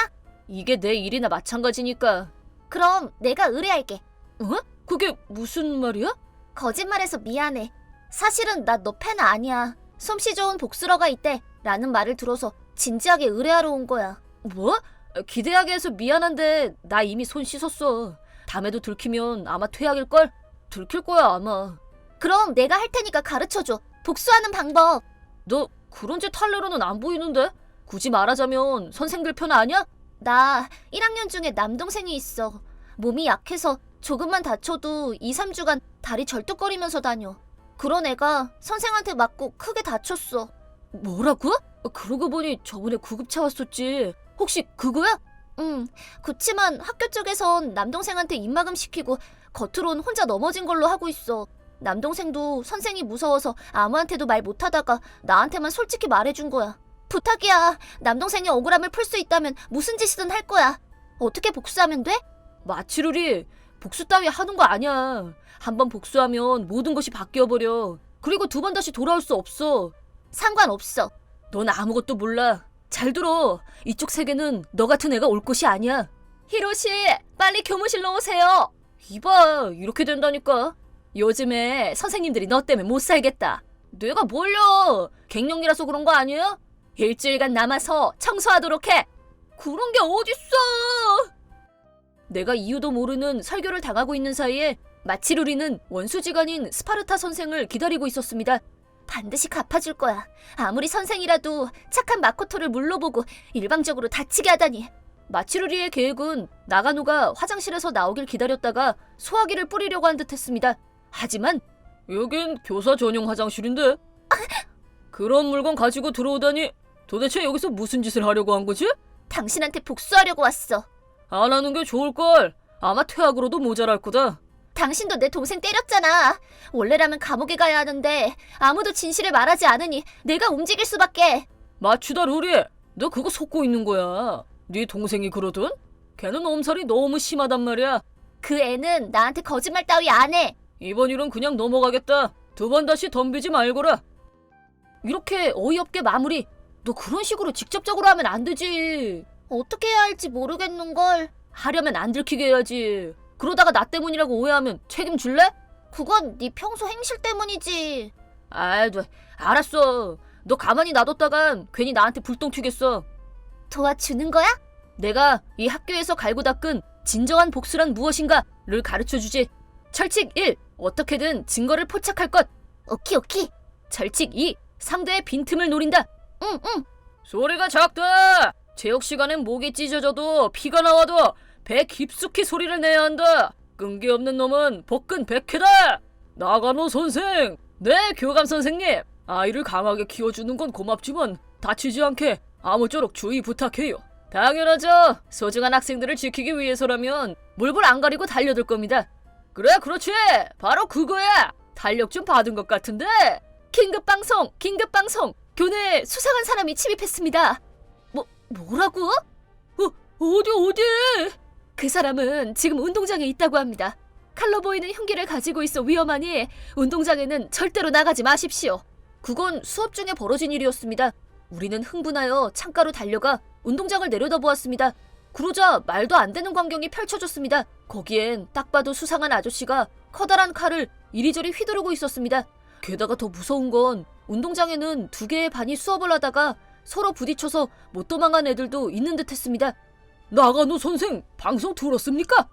이게 내 일이나 마찬가지니까. 그럼 내가 의뢰할게. 어? 그게 무슨 말이야? 거짓말해서 미안해. 사실은 나 너 팬 아니야. 솜씨 좋은 복수러가 있대 라는 말을 들어서 진지하게 의뢰하러 온 거야. 뭐? 기대하게 해서 미안한데 나 이미 손 씻었어. 다음에도 들키면 아마 퇴학일걸? 들킬 거야 아마. 그럼 내가 할 테니까 가르쳐줘. 복수하는 방법. 너 그런 짓 할래로는 안 보이는데? 굳이 말하자면 선생들 편 아니야? 나 1학년 중에 남동생이 있어. 몸이 약해서 조금만 다쳐도 2, 3주간 다리 절뚝거리면서 다녀. 그런 애가 선생한테 맞고 크게 다쳤어. 뭐라고? 그러고 보니 저번에 구급차 왔었지. 혹시 그거야? 응. 그치만 학교 쪽에선 남동생한테 입막음 시키고 겉으론 혼자 넘어진 걸로 하고 있어. 남동생도 선생이 무서워서 아무한테도 말 못하다가 나한테만 솔직히 말해준 거야. 부탁이야. 남동생의 억울함을 풀 수 있다면 무슨 짓이든 할 거야. 어떻게 복수하면 돼? 마치루리, 복수 따위 하는 거 아니야. 한 번 복수하면 모든 것이 바뀌어버려. 그리고 두 번 다시 돌아올 수 없어. 상관없어. 넌 아무것도 몰라. 잘 들어. 이쪽 세계는 너 같은 애가 올 곳이 아니야. 히로시, 빨리 교무실로 오세요. 이봐, 이렇게 된다니까. 요즘에 선생님들이 너 때문에 못 살겠다. 내가 뭘요? 갱년기라서 그런 거 아니야? 일주일간 남아서 청소하도록 해. 그런 게 어딨어. 내가 이유도 모르는 설교를 당하고 있는 사이에 마치루리는 원수지간인 스파르타 선생을 기다리고 있었습니다. 반드시 갚아줄 거야. 아무리 선생이라도 착한 마코토를 물러보고 일방적으로 다치게 하다니. 마치루리의 계획은 나가노가 화장실에서 나오길 기다렸다가 소화기를 뿌리려고 한 듯했습니다. 하지만 여긴 교사 전용 화장실인데? 그런 물건 가지고 들어오다니. 도대체 여기서 무슨 짓을 하려고 한 거지? 당신한테 복수하려고 왔어. 안 하는 게 좋을걸. 아마 퇴학으로도 모자랄 거다. 당신도 내 동생 때렸잖아. 원래라면 감옥에 가야 하는데 아무도 진실을 말하지 않으니 내가 움직일 수밖에. 마치다 루리, 너 그거 속고 있는 거야. 네 동생이 그러든? 걔는 엄살이 너무 심하단 말이야. 그 애는 나한테 거짓말 따위 안 해. 이번 일은 그냥 넘어가겠다. 두 번 다시 덤비지 말거라. 이렇게 어이없게 마무리. 너 그런 식으로 직접적으로 하면 안 되지. 어떻게 해야 할지 모르겠는걸. 하려면 안 들키게 해야지. 그러다가 나 때문이라고 오해하면 책임질래? 그건 네 평소 행실 때문이지. 아이, 알았어. 너 가만히 놔뒀다간 괜히 나한테 불똥 튀겠어. 도와주는 거야? 내가 이 학교에서 갈고 닦은 진정한 복수란 무엇인가를 가르쳐주지. 철칙 1. 어떻게든 증거를 포착할 것. 오키. 철칙 2. 상대의 빈틈을 노린다. 응. 소리가 작다. 체육 시간엔 목이 찢어져도 피가 나와도 배 깊숙이 소리를 내야 한다. 끈기 없는 놈은 복근 100회다. 나가노 선생, 네 교감 선생님. 아이를 강하게 키워주는 건 고맙지만 다치지 않게 아무쪼록 주의 부탁해요. 당연하죠. 소중한 학생들을 지키기 위해서라면 물불 안 가리고 달려들 겁니다. 그래, 그렇지. 바로 그거야. 달력 좀 받은 것 같은데. 긴급방송. 교내에 수상한 사람이 침입했습니다. 뭐라고? 어디? 그 사람은 지금 운동장에 있다고 합니다. 칼로 보이는 흉기를 가지고 있어 위험하니 운동장에는 절대로 나가지 마십시오. 그건 수업 중에 벌어진 일이었습니다. 우리는 흥분하여 창가로 달려가 운동장을 내려다보았습니다. 그러자 말도 안 되는 광경이 펼쳐졌습니다. 거기엔 딱 봐도 수상한 아저씨가 커다란 칼을 이리저리 휘두르고 있었습니다. 게다가 더 무서운 건 운동장에는 2개의 반이 수업을 하다가 서로 부딪혀서 못 도망간 애들도 있는 듯 했습니다. 나가노 선생, 방송 들었습니까?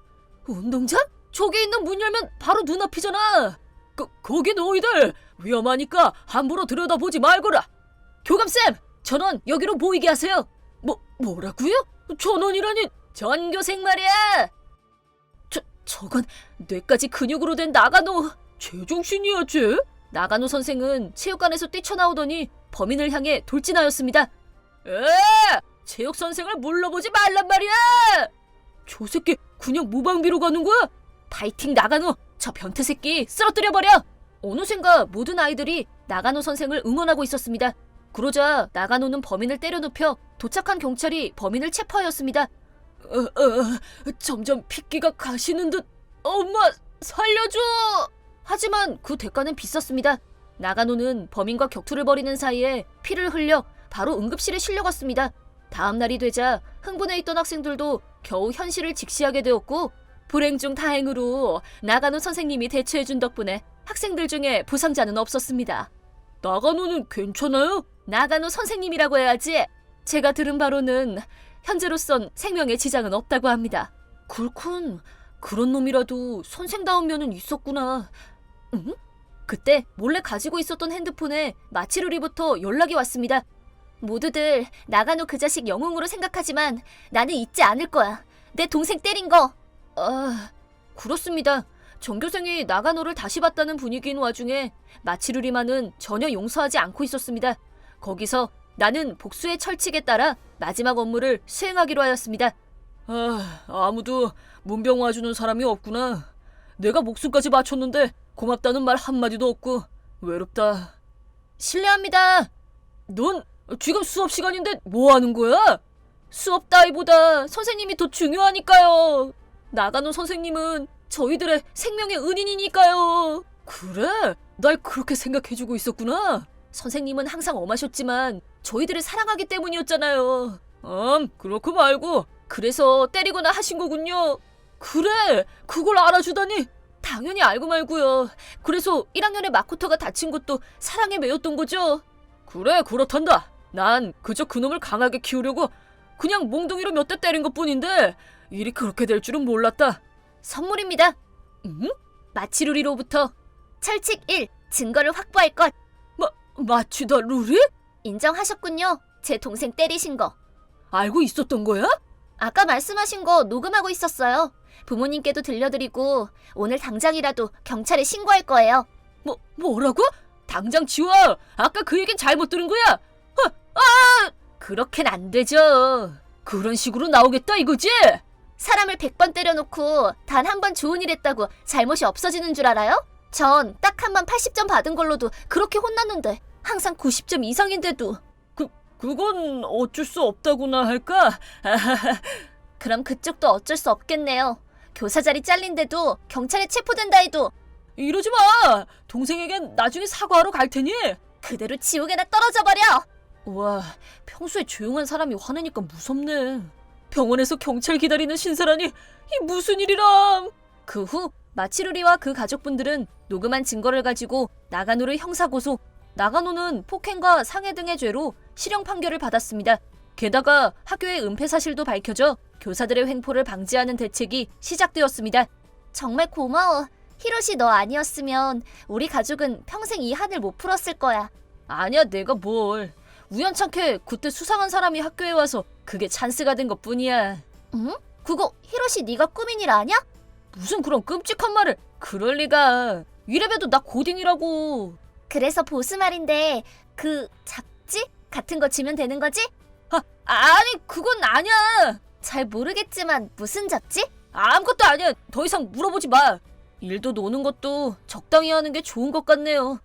운동장? 저기 있는 문 열면 바로 눈앞이잖아. 거기 너희들 위험하니까 함부로 들여다보지 말거라. 교감쌤, 전원 여기로 모이게 하세요. 뭐라고요? 전원이라니. 전교생 말이야. 저건 뇌까지 근육으로 된 나가노. 제정신이었지? 나가노 선생은 체육관에서 뛰쳐나오더니 범인을 향해 돌진하였습니다. 체육 선생을 물러보지 말란 말이야. 저 새끼 그냥 무방비로 가는 거야? 파이팅 나가노. 저 변태 새끼 쓰러뜨려버려. 어느샌가 모든 아이들이 나가노 선생을 응원하고 있었습니다. 그러자 나가노는 범인을 때려눕혀 도착한 경찰이 범인을 체포하였습니다. 점점 핏기가 가시는 듯. 엄마 살려줘. 하지만 그 대가는 비쌌습니다. 나가노는 범인과 격투를 벌이는 사이에 피를 흘려 바로 응급실에 실려갔습니다. 다음 날이 되자 흥분해 있던 학생들도 겨우 현실을 직시하게 되었고, 불행 중 다행으로 나가노 선생님이 대처해준 덕분에 학생들 중에 부상자는 없었습니다. 나가노는 괜찮아요? 나가노 선생님이라고 해야지. 제가 들은 바로는 현재로선 생명에 지장은 없다고 합니다. 그렇군. 그런 놈이라도 선생다운 면은 있었구나. 응? 그때 몰래 가지고 있었던 핸드폰에 마치루리부터 연락이 왔습니다. 모두들 나가노 그 자식 영웅으로 생각하지만 나는 잊지 않을 거야. 내 동생 때린 거. 아, 그렇습니다. 전교생이 나가노를 다시 봤다는 분위기인 와중에 마치루리만은 전혀 용서하지 않고 있었습니다. 거기서 나는 복수의 철칙에 따라 마지막 업무를 수행하기로 하였습니다. 아무도 문병 와주는 사람이 없구나. 내가 목숨까지 바쳤는데 고맙다는 말 한마디도 없고 외롭다. 실례합니다. 넌 지금 수업 시간인데 뭐 하는 거야? 수업 따위보다 선생님이 더 중요하니까요. 나가노 선생님은 저희들의 생명의 은인이니까요. 그래? 날 그렇게 생각해주고 있었구나. 선생님은 항상 엄하셨지만 저희들을 사랑하기 때문이었잖아요. 그렇고 말고 그래서 때리거나 하신 거군요. 그래, 그걸 알아주다니. 당연히 알고 말고요. 그래서 1학년에 마코토가 다친 것도 사랑에 매였던 거죠. 그래, 그렇단다. 난 그저 그놈을 강하게 키우려고 그냥 몽둥이로 몇 대 때린 것뿐인데 일이 그렇게 될 줄은 몰랐다. 선물입니다. 응? 마치루리로부터 철칙 1. 증거를 확보할 것. 마치다 루리? 인정하셨군요. 제 동생 때리신 거. 알고 있었던 거야? 아까 말씀하신 거 녹음하고 있었어요. 부모님께도 들려드리고 오늘 당장이라도 경찰에 신고할 거예요. 뭐라고? 당장 지워. 아까 그 얘긴 잘못 들은 거야. 그렇게는 안 되죠. 그런 식으로 나오겠다 이거지? 사람을 100번 때려놓고 단 한 번 좋은 일 했다고 잘못이 없어지는 줄 알아요? 전 딱 한 번 80점 받은 걸로도 그렇게 혼났는데 항상 90점 이상인데도. 그건 어쩔 수 없다고나 할까? 그럼 그쪽도 어쩔 수 없겠네요. 교사 자리 잘린데도 경찰에 체포된다 해도 이러지 마. 동생에겐 나중에 사과하러 갈 테니. 그대로 지옥에나 떨어져 버려. 와, 평소에 조용한 사람이 화내니까 무섭네. 병원에서 경찰 기다리는 신세라니 이 무슨 일이람. 그 후 마치루리와 그 가족분들은 녹음한 증거를 가지고 나가노를 형사고소, 나가노는 폭행과 상해 등의 죄로 실형 판결을 받았습니다. 게다가 학교의 은폐 사실도 밝혀져 교사들의 횡포를 방지하는 대책이 시작되었습니다. 정말 고마워. 히로시 너 아니었으면 우리 가족은 평생 이 한을 못 풀었을 거야. 아니야, 내가 뭘. 우연찮게 그때 수상한 사람이 학교에 와서 그게 찬스가 된 것뿐이야. 응? 그거 히로시 네가 꾸민 일 아냐? 무슨 그런 끔찍한 말을. 그럴 리가. 이래봬도 나 고딩이라고. 그래서 보스 말인데 그 잡지 같은 거 주면 되는 거지? 아니 그건 아니야. 잘 모르겠지만 무슨 잡지? 아무것도 아니야. 더 이상 물어보지 마. 일도 노는 것도 적당히 하는 게 좋은 것 같네요.